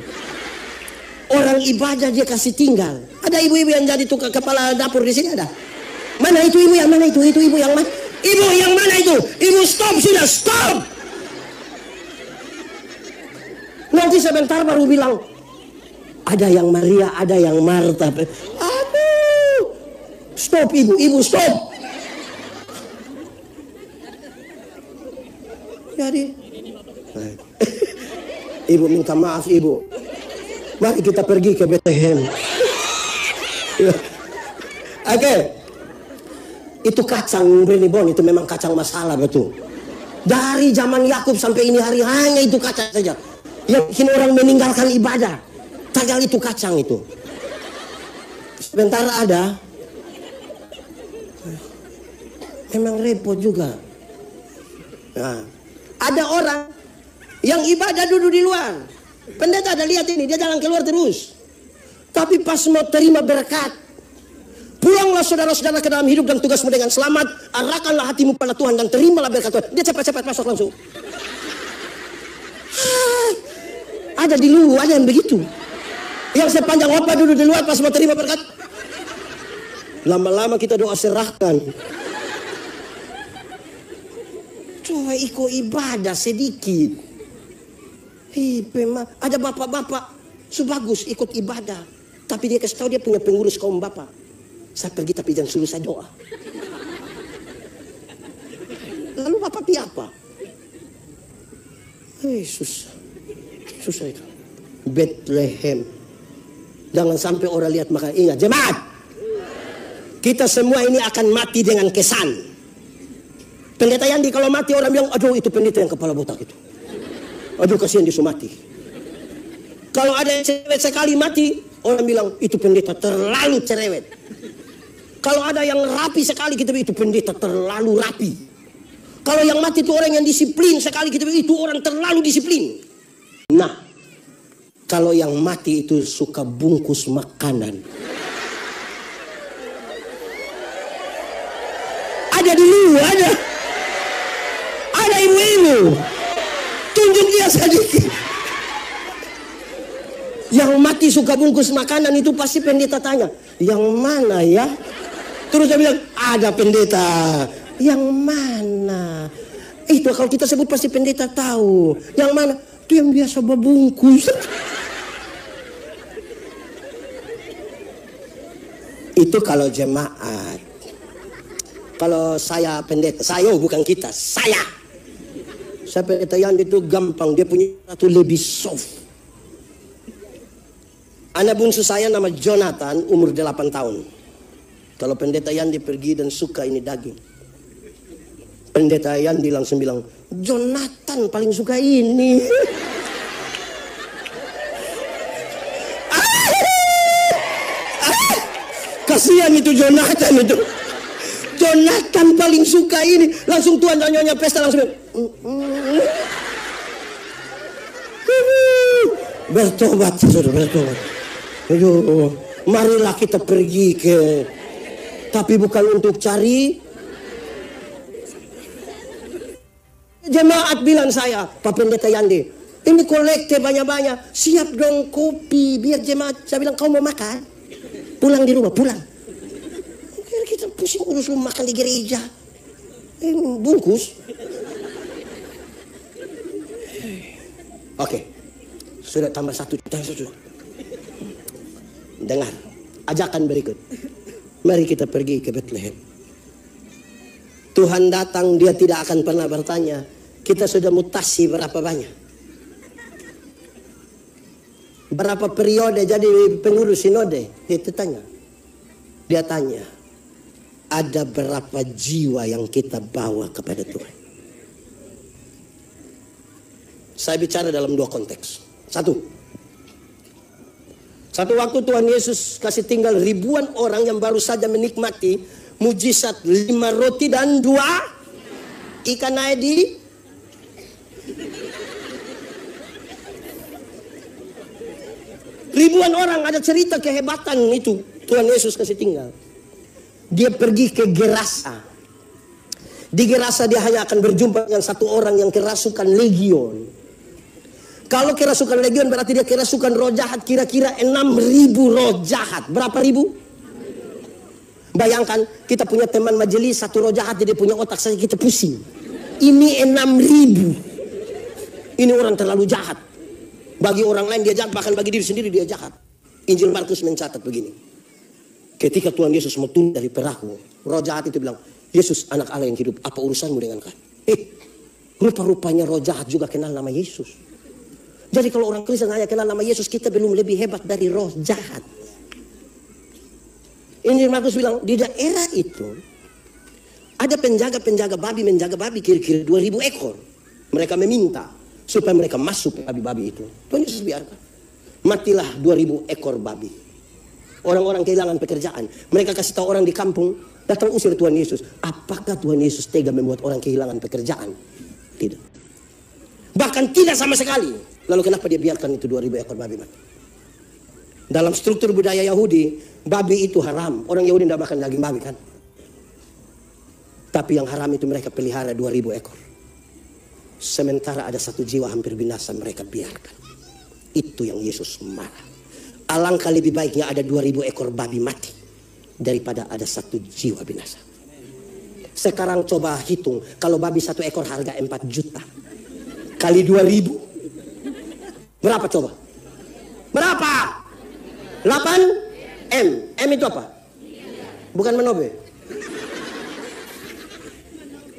Orang ibadah dia kasih tinggal. Ada ibu-ibu yang jadi tukang kepala dapur di sini ada. Mana itu ibu yang mana itu? Itu ibu yang mana? Ibu yang mana itu? Ibu stop sudah, stop. Nanti sebentar baru bilang, ada yang Maria, ada yang Marta. Aduh, stop ibu stop. Jadi, ibu minta maaf ibu. Mari kita pergi ke Bethlehem. Oke. Itu kacang berenebon itu memang kacang masalah betul. Dari zaman Yakub sampai ini hari hanya itu kacang saja. Yang bikin orang meninggalkan ibadah. Tagal itu kacang itu. Sebentar ada. Memang repot juga. Nah, ada orang yang ibadah duduk di luar. Pendeta ada lihat ini, dia jalan keluar terus. Tapi pas mau terima berkat, pulanglah saudara-saudara ke dalam hidup dan tugasmu dengan selamat. Arahkanlah hatimu pada Tuhan dan terimalah berkat Tuhan. Dia cepat-cepat masuk langsung. Ada di luar, ada yang begitu. Yang sepanjang khotbah duduk di luar pas mau terima berkat. Lama-lama kita doa serahkan. Coba ikut ibadah sedikit. Ada bapak-bapak bagus ikut ibadah, tapi dia kasih tahu dia punya pengurus kaum bapak. Saya pergi tapi jangan suruh saya doa. Lalu bapak pi apa? Susah itu. Bethlehem. Jangan sampai orang lihat, maka ingat jemaat. Kita semua ini akan mati dengan kesan. Pendeta Yandi kalau mati orang bilang, aduh itu pendeta yang kepala botak itu. Aduh kasihan dia mati. Kalau ada yang cerewet sekali mati, orang bilang itu pendeta terlalu cerewet. Kalau ada yang rapi sekali kita bilang itu pendeta terlalu rapi. Kalau yang mati itu orang yang disiplin sekali kita bilang itu orang terlalu disiplin. Nah, kalau yang mati itu suka bungkus makanan. Ada dulu, ada ibu-ibu. Tunjuk dia sedikit. Yang mati suka bungkus makanan itu pasti pendeta tanya, yang mana ya? Terus dia bilang, ada pendeta. Yang mana? Itu kalau kita sebut pasti pendeta tahu. Yang mana? Itu yang biasa berbungkus. Itu kalau jemaat. Kalau saya pendeta, saya bukan kita, saya pendeta yang itu gampang, dia punya satu lebih soft. Anak bungsu saya nama Jonathan, umur 8 tahun. Kalau pendeta Yandi pergi dan suka ini daging, pendeta Yandi langsung bilang, Jonathan paling suka ini. Kasihan itu Jonathan itu. Jonathan paling suka ini. Langsung Tuhan nyonya pesta langsung. Bertobat, saudara, bertobat. Ayo, marilah kita pergi ke, tapi bukan untuk cari. Jemaat bilang saya, Pak Pendeta Yandi, ini kolekte banyak-banyak, siap dong kopi biar jemaat. Saya bilang, kau mau makan? Pulang di rumah, pulang. Kita pusing urus lu makan di gereja. Bungkus. Oke. Sudah tambah satu. Dengar. Ajakan berikut. Mari kita pergi ke Bethlehem. Tuhan datang, dia tidak akan pernah bertanya, kita sudah mutasi berapa banyak? Berapa periode jadi pengurus sinode? Itu tanya. Dia tanya, ada berapa jiwa yang kita bawa kepada Tuhan? Saya bicara dalam dua konteks. Satu, Satu waktu Tuhan Yesus kasih tinggal ribuan orang yang baru saja menikmati mujizat 5 roti dan 2 ikan aidi. Ribuan orang, ada cerita kehebatan itu Tuhan Yesus kasih tinggal. Dia pergi ke Gerasa. Di Gerasa dia hanya akan berjumpa dengan satu orang yang kerasukan legion. Kalau kerasukan legion berarti dia kerasukan roh jahat, kira-kira 6.000 roh jahat. Berapa ribu? Bayangkan kita punya teman majelis, satu roh jahat jadi punya otak saja kita pusing. Ini 6.000. Ini orang terlalu jahat. Bagi orang lain dia jahat, bahkan bagi diri sendiri dia jahat. Injil Markus mencatat begini. Ketika Tuhan Yesus mau turun dari perahu, roh jahat itu bilang, Yesus anak Allah yang hidup, apa urusanmu dengan kami? Rupa-rupanya roh jahat juga kenal nama Yesus. Jadi kalau orang Kristen hanya kenal nama Yesus, kita belum lebih hebat dari roh jahat. Injil Markus bilang, di daerah itu ada penjaga-penjaga babi menjaga babi kira-kira 2.000 ekor. Mereka meminta supaya mereka masuk ke babi-babi itu. Tuhan Yesus biarkan. Matilah 2.000 ekor babi. Orang-orang kehilangan pekerjaan. Mereka kasih tahu orang di kampung, datang usir Tuhan Yesus. Apakah Tuhan Yesus tega membuat orang kehilangan pekerjaan? Tidak. Bahkan tidak sama sekali. Lalu kenapa dia biarkan itu 2.000 ekor babi mati? Dalam struktur budaya Yahudi, babi itu haram. Orang Yahudi tidak makan daging babi kan? Tapi yang haram itu mereka pelihara 2.000 ekor. Sementara ada satu jiwa hampir binasa mereka biarkan. Itu yang Yesus marah. Alangkah lebih baiknya ada 2.000 ekor babi mati daripada ada satu jiwa binasa. Sekarang coba hitung, kalau babi satu ekor harga 4 juta kali 2.000 berapa coba? Berapa? 8 M. M itu apa? Bukan menobe.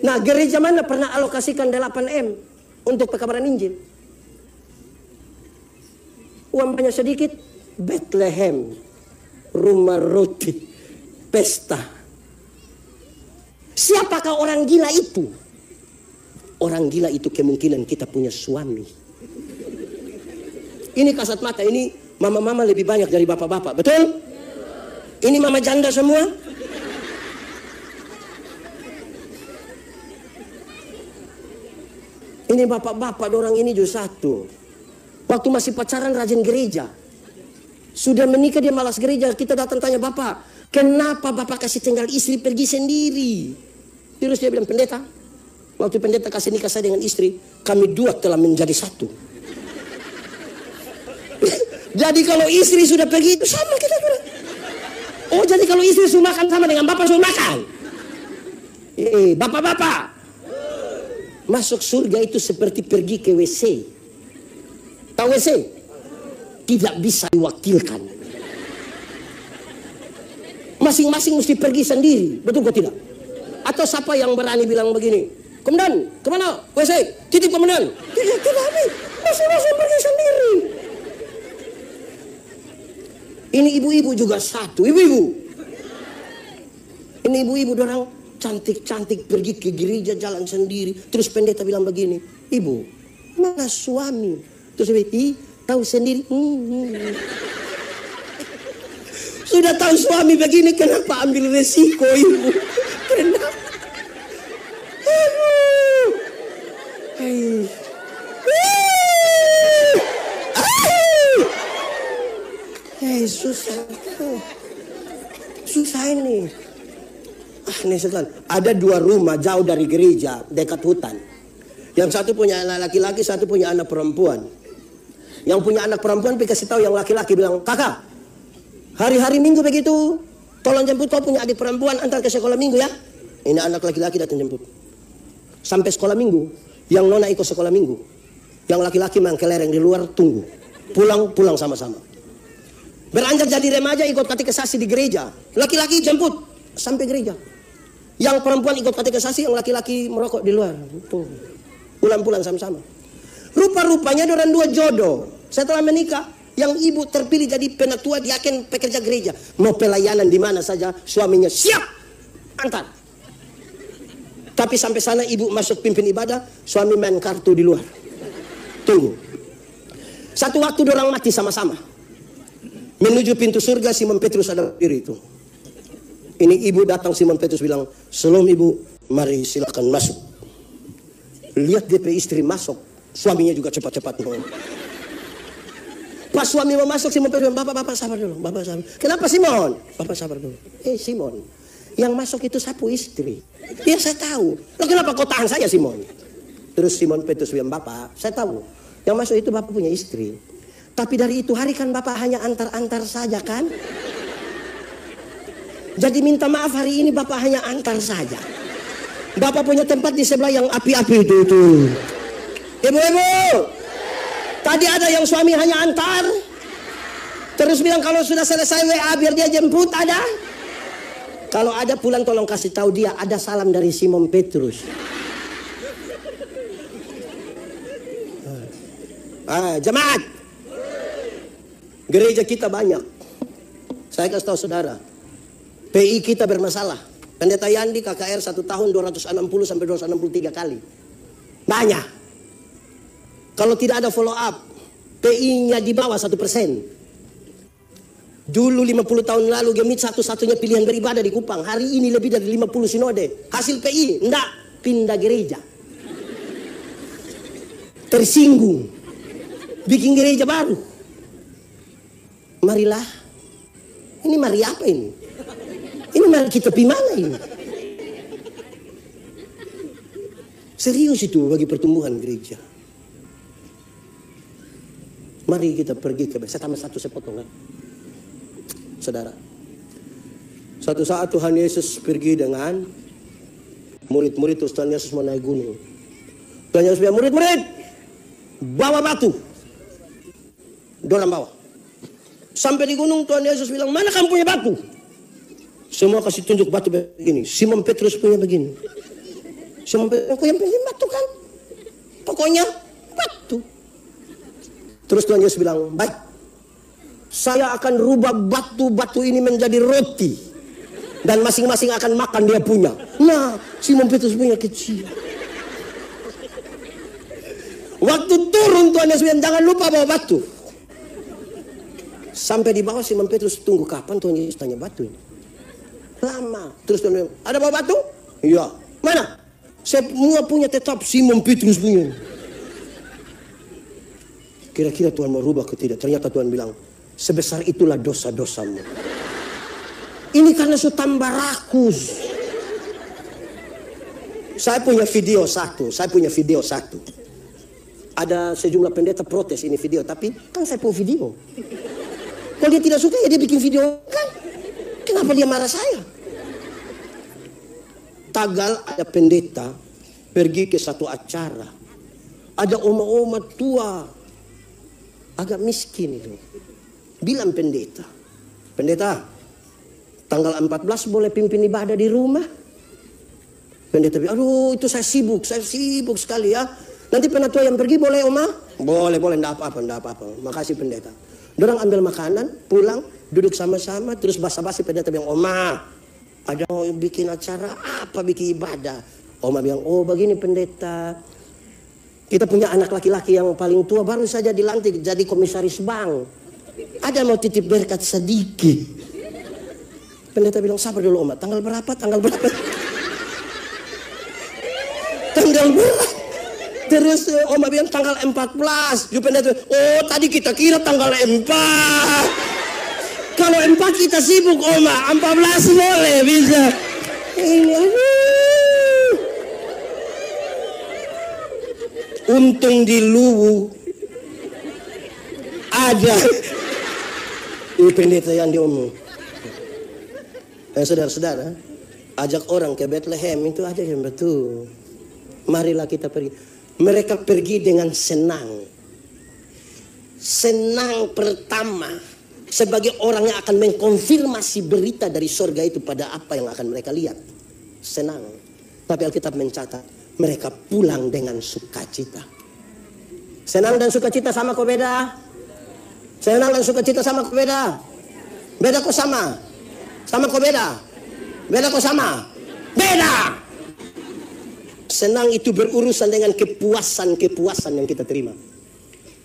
Nah, gereja mana pernah alokasikan 8M untuk pekabaran Injil? Uang banyak sedikit, Bethlehem, rumah roti, pesta. Siapakah orang gila itu? Orang gila itu kemungkinan kita punya suami. Ini kasat mata, ini mama-mama lebih banyak dari bapak-bapak, betul? Ini mama janda semua? Ini bapak-bapak orang ini juga satu. Waktu masih pacaran rajin gereja. Sudah menikah dia malas gereja. Kita datang tanya bapak, kenapa bapak kasih tinggal istri pergi sendiri? Terus dia bilang, pendeta, waktu pendeta kasih nikah saya dengan istri, kami dua telah menjadi satu. Jadi kalau istri sudah pergi itu sama kita bilang. Oh, jadi kalau istri suruh makan sama dengan bapak suruh makan. Bapak-bapak, masuk surga itu seperti pergi ke WC. Tahu WC? Tidak bisa diwakilkan. Masing-masing mesti pergi sendiri. Betul kok tidak? Atau siapa yang berani bilang begini? Komandan, kemana? WC? Titip komandan. Tidak ada. Masing-masing pergi sendiri. Ini ibu-ibu juga satu. Ibu-ibu. Ini ibu-ibu dorang cantik-cantik pergi ke gereja jalan sendiri. Terus pendeta bilang begini, ibu, mana suami? Terus dia bilang, tahu sendiri. Sudah tahu suami begini, kenapa ambil resiko ibu? Kenapa? Susah. Susah ini. Ini setan. Ada 2 rumah jauh dari gereja, dekat hutan. Yang satu punya anak laki-laki, satu punya anak perempuan. Yang punya anak perempuan kasih tahu yang laki-laki bilang, kakak, hari-hari Minggu begitu, tolong jemput kau punya adik perempuan antar ke sekolah Minggu ya. Ini anak laki-laki datang jemput. Sampai sekolah Minggu, yang nona ikut sekolah Minggu, yang laki-laki main kelereng di luar tunggu. Pulang sama-sama. Beranjak jadi remaja ikut katekisasi di gereja. Laki-laki jemput sampai gereja. Yang perempuan ikut katekisasi, yang laki-laki merokok di luar. Pulang-pulang sama-sama. Rupa-rupanya orang 2 jodoh. Setelah menikah, yang ibu terpilih jadi penatua diaken pekerja gereja. Mau pelayanan di mana saja, suaminya siap antar. Tapi sampai sana ibu masuk pimpin ibadah, suami main kartu di luar. Tunggu. Satu waktu orang mati sama-sama. Menuju pintu surga, Simon Petrus ada diri itu. Ini ibu datang, Simon Petrus bilang, "Shalom ibu, mari silakan masuk." Lihat DP istri masuk, suaminya juga cepat-cepat. Pas suami mau masuk, Simon Petrus bilang, Bapak sabar dulu, Bapak sabar. Kenapa Simon? Bapak sabar dulu. Simon, yang masuk itu sapu istri. Ya saya tahu. Loh, kenapa kau tahan saya Simon? Terus Simon Petrus bilang, Bapak, saya tahu. Yang masuk itu Bapak punya istri. Tapi dari itu hari kan Bapak hanya antar-antar saja kan? Jadi minta maaf hari ini Bapak hanya antar saja. Bapak punya tempat di sebelah yang api-api itu. Ibu-ibu, tadi ada yang suami hanya antar. Terus bilang kalau sudah selesai WA biar dia jemput, ada? Kalau ada pulang tolong kasih tahu dia ada salam dari Simon Petrus. Jemaat, gereja kita banyak. Saya kasih tahu saudara, PI kita bermasalah. Pendeta Yandi KKR 1 tahun 260 sampai 263 kali. Banyak. Kalau tidak ada follow up, PI-nya di bawah 1%. Dulu 50 tahun lalu Gemit satu-satunya pilihan beribadah di Kupang. Hari ini lebih dari 50 sinode. Hasil PI, enggak, pindah gereja. Tersinggung. Bikin gereja baru. Marilah. Ini mari apa ini? Ini mari kita pergi mana ini? Serius itu bagi pertumbuhan gereja. Mari kita pergi ke... Saya tambah satu sepotong kan? Saudara. Suatu saat Tuhan Yesus pergi dengan murid-murid, terus Tuhan Yesus mau naik gunung. Tuhan Yesus bilang, murid-murid, bawa batu. Dorang bawa. Sampai di gunung Tuhan Yesus bilang, mana kamu punya batu? Semua kasih tunjuk batu begini. Simon Petrus punya begini. Simon Petrus, aku yang punya batu kan? Pokoknya batu. Terus Tuhan Yesus bilang, baik. Saya akan rubah batu-batu ini menjadi roti. Dan masing-masing akan makan dia punya. Nah, Simon Petrus punya kecil. Waktu turun Tuhan Yesus bilang, jangan lupa bawa batu. Sampai di bawah Simon Petrus tunggu kapan Tuhan Yesus tanya batu ini. Lama. Terus Tuhan bilang, ada bawa batu? Iya. Mana? Semua punya tetap, Simon Petrus punya. Kira-kira Tuhan mau rubah ke tidak? Ternyata Tuhan bilang, sebesar itulah dosa-dosamu. Ini karena sudah tambah rakus. Saya punya video satu. Ada sejumlah pendeta protes ini video, tapi kan saya punya video. Kalau dia tidak suka ya dia bikin video kan. Kenapa dia marah saya? Tagal ada pendeta pergi ke satu acara. Ada oma-oma tua. Agak miskin itu. Bilang pendeta, tanggal 14 boleh pimpin ibadah di rumah? Pendeta bilang, aduh itu saya sibuk sekali ya. Nanti penatua yang pergi boleh oma? Boleh, enggak apa-apa. Makasih pendeta. Dorang ambil makanan, pulang, duduk sama-sama, terus basa-basi pendeta bilang, Oma, ada mau bikin acara apa, bikin ibadah? Oma bilang, oh begini pendeta, kita punya anak laki-laki yang paling tua, baru saja dilantik jadi komisaris bank. Ada mau titip berkat sedikit. Pendeta bilang, sabar dulu Oma, tanggal berapa? Tanggal berapa? Terus Oma bilang tanggal 14. Juga pendeta, oh tadi kita kira tanggal 4. Kalau 4 kita sibuk Oma, 14 boleh bisa. Untung di Luwu ada. Ini pendeta yang diomong. Saudara-saudara, ajak orang ke Bethlehem itu aja yang betul. Marilah kita pergi. Mereka pergi dengan senang. Senang pertama sebagai orang yang akan mengkonfirmasi berita dari surga itu pada apa yang akan mereka lihat. Senang. Tapi Alkitab mencatat mereka pulang dengan sukacita. Senang dan sukacita sama kok beda? Senang dan sukacita sama kok beda? Beda kok sama? Sama kok beda? Beda kok sama? Beda! Senang itu berurusan dengan kepuasan yang kita terima.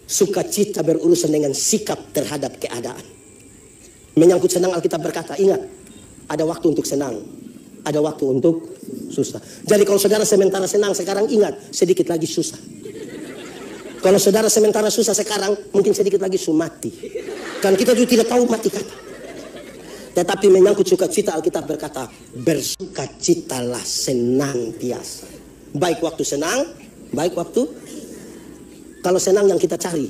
Sukacita berurusan dengan sikap terhadap keadaan. Menyangkut senang, Alkitab berkata, ingat, ada waktu untuk senang, ada waktu untuk susah. Jadi kalau saudara sementara senang sekarang, ingat, sedikit lagi susah. Kalau saudara sementara susah sekarang, mungkin sedikit lagi mati. Kan kita juga tidak tahu mati kata. Tetapi menyangkut sukacita, Alkitab berkata, bersukacitalah senantiasa. Baik waktu senang, baik waktu. Kalau senang yang kita cari,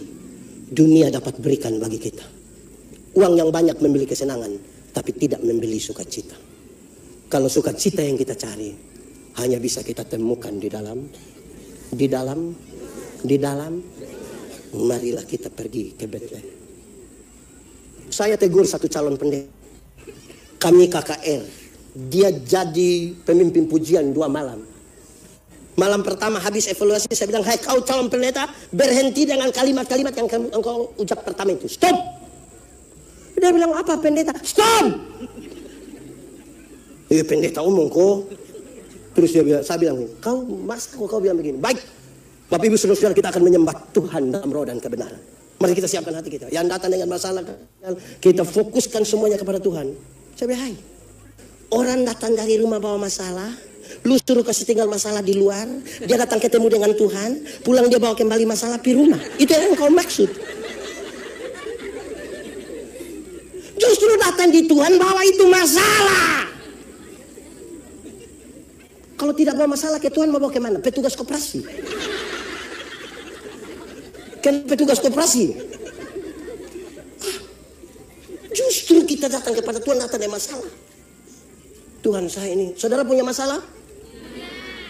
dunia dapat berikan bagi kita. Uang yang banyak membeli kesenangan, tapi tidak membeli sukacita. Kalau sukacita yang kita cari, hanya bisa kita temukan di dalam. Marilah kita pergi ke Bethlehem. Saya tegur satu calon pendeta. Kami KKR, dia jadi pemimpin pujian 2 malam. Malam pertama habis evaluasi, saya bilang, hai kau calon pendeta, berhenti dengan kalimat-kalimat yang engkau ucap pertama itu. Stop! Dia bilang, apa pendeta? Stop! Pendeta umum kok. Terus saya bilang, masa kau bilang begini? Baik, Bapak Ibu Saudara, kita akan menyembah Tuhan dalam roh dan kebenaran. Mari kita siapkan hati kita. Yang datang dengan masalah, kita fokuskan semuanya kepada Tuhan. Saya bilang, hai, orang datang dari rumah bawa masalah, lu suruh kasih tinggal masalah di luar, dia datang ketemu dengan Tuhan, pulang dia bawa kembali masalah di rumah. Itu yang kau maksud. Justru datang di Tuhan bawa itu masalah. Kalau tidak bawa masalah ke Tuhan mau bawa kemana? Petugas koperasi. Kan petugas koperasi. Justru kita datang kepada Tuhan datang ada masalah. Tuhan saya ini, saudara punya masalah?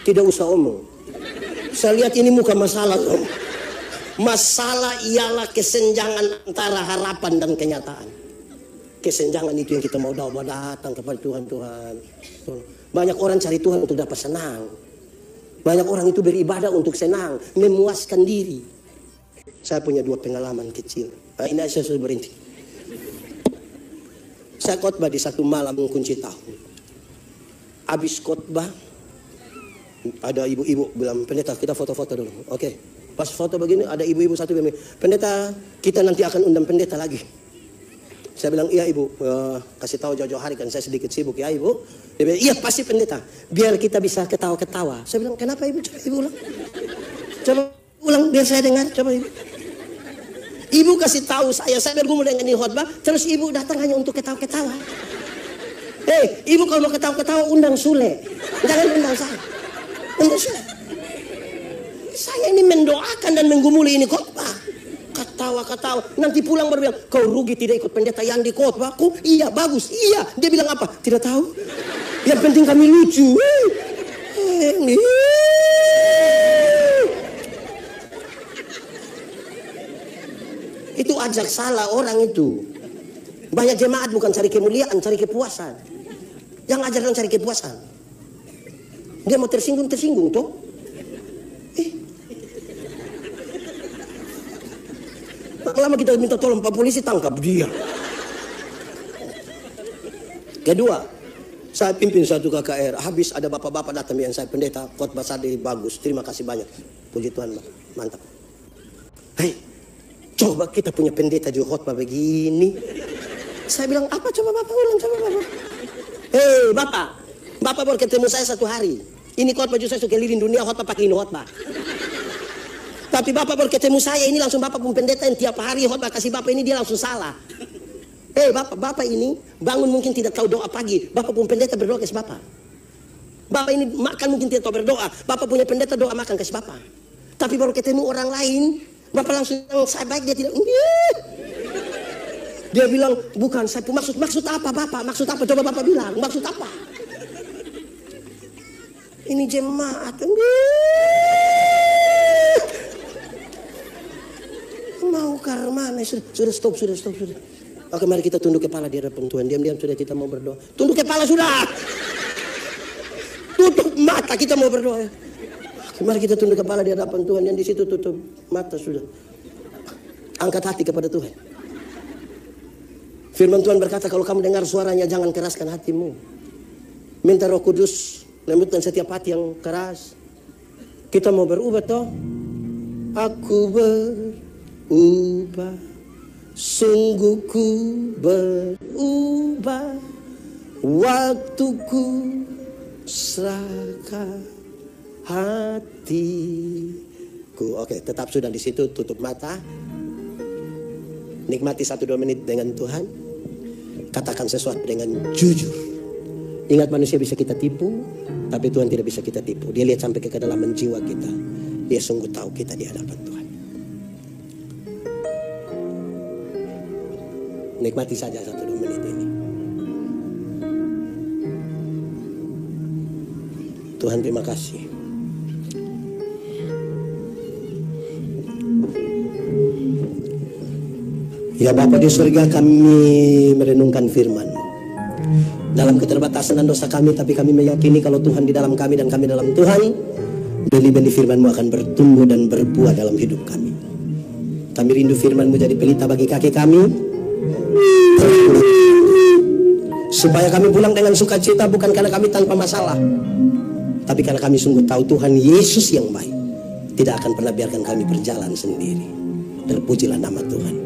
Tidak usah omong. Saya lihat ini muka masalah. Masalah ialah kesenjangan antara harapan dan kenyataan. Kesenjangan itu yang kita mau datang kepada Tuhan. Banyak orang cari Tuhan untuk dapat senang. Banyak orang itu beribadah untuk senang, memuaskan diri. Saya punya 2 pengalaman kecil. Ini saya sudah berhenti. Saya khotbah di satu malam kunci tahun. Habis khotbah, ada ibu-ibu bilang, pendeta kita foto-foto dulu. Oke. Pas foto begini, ada ibu-ibu satu bilang, pendeta kita nanti akan undang pendeta lagi. Saya bilang, iya ibu, kasih tahu jauh-jauh hari kan saya sedikit sibuk ya ibu. Dia bilang, iya pasti pendeta, biar kita bisa ketawa-ketawa. Saya bilang, kenapa ibu? Coba ibu ulang. Coba ulang biar saya dengar, coba ibu. Ibu kasih tahu saya bergumul dengan ini khotbah, terus ibu datang hanya untuk ketawa-ketawa. Hei, ibu kalau mau ketawa-ketawa undang Sule, jangan undang saya. Undang Sule. Saya ini mendoakan dan menggumuli ini khotbah. Ketawa-ketawa, nanti pulang baru bilang, kau rugi tidak ikut pendeta yang di khotbahku. Iya bagus, iya. Dia bilang apa? Tidak tahu. Yang penting kami lucu. Itu ajak salah orang itu. Banyak jemaat bukan cari kemuliaan, cari kepuasan. Yang ajarkan cari kepuasan. Dia mau tersinggung toh. Lama kita minta tolong Pak Polisi tangkap dia. Kedua, saya pimpin satu KKR. Habis ada bapak-bapak datang yang saya pendeta, khotbah tadi bagus. Terima kasih banyak. Puji Tuhan, mantap. Hei, coba kita punya pendeta juga khotbah begini. Saya bilang, apa coba bapak ulang, coba bapak. Hei bapak baru ketemu saya 1 hari. Ini khotbah juga saya suka keliling dunia khotbah pakai ini khotbah. Tapi bapak baru ketemu saya ini langsung bapak pun pendeta yang tiap hari khotbah kasih bapak ini dia langsung salah. Bapak ini bangun mungkin tidak tahu doa pagi. Bapak pun pendeta berdoa kasih bapak. Bapak ini makan mungkin tidak tahu berdoa. Bapak punya pendeta doa makan kasih bapak. Tapi baru ketemu orang lain, bapak langsung saya baik dia tidak. Dia bilang bukan saya maksud apa bapak? Maksud apa? Coba bapak bilang maksud apa? Ini jemaat. Mau karmana sudah stop. Oke, mari kita tunduk kepala di hadapan Tuhan. Diam-diam sudah kita mau berdoa. Tunduk kepala sudah. Tutup mata kita mau berdoa. Oke, mari kita tunduk kepala di hadapan Tuhan. Yang di situ tutup mata sudah. Angkat hati kepada Tuhan. Firman Tuhan berkata kalau kamu dengar suaranya jangan keraskan hatimu. Minta Roh Kudus lembutkan setiap hati yang keras. Kita mau berubah toh. Aku berubah Sungguh ku berubah, waktuku serahkan hatiku. Oke, tetap sudah di situ, tutup mata. Nikmati 1-2 menit dengan Tuhan. Katakan sesuatu dengan jujur. Ingat, manusia bisa kita tipu, tapi Tuhan tidak bisa kita tipu. Dia lihat sampai ke kedalaman jiwa kita. Dia sungguh tahu kita di hadapan Tuhan. Nikmati saja 1-2 menit ini. Tuhan, terima kasih. Ya Bapa di surga, kami merenungkan firman-Mu. Dalam keterbatasan dan dosa kami, tapi kami meyakini kalau Tuhan di dalam kami dan kami dalam Tuhan, benih-benih firman-Mu akan bertumbuh dan berbuah dalam hidup kami. Kami rindu firman-Mu jadi pelita bagi kaki kami, supaya kami pulang dengan sukacita, bukan karena kami tanpa masalah, tapi karena kami sungguh tahu Tuhan Yesus yang baik tidak akan pernah biarkan kami berjalan sendiri. Terpujilah nama Tuhan.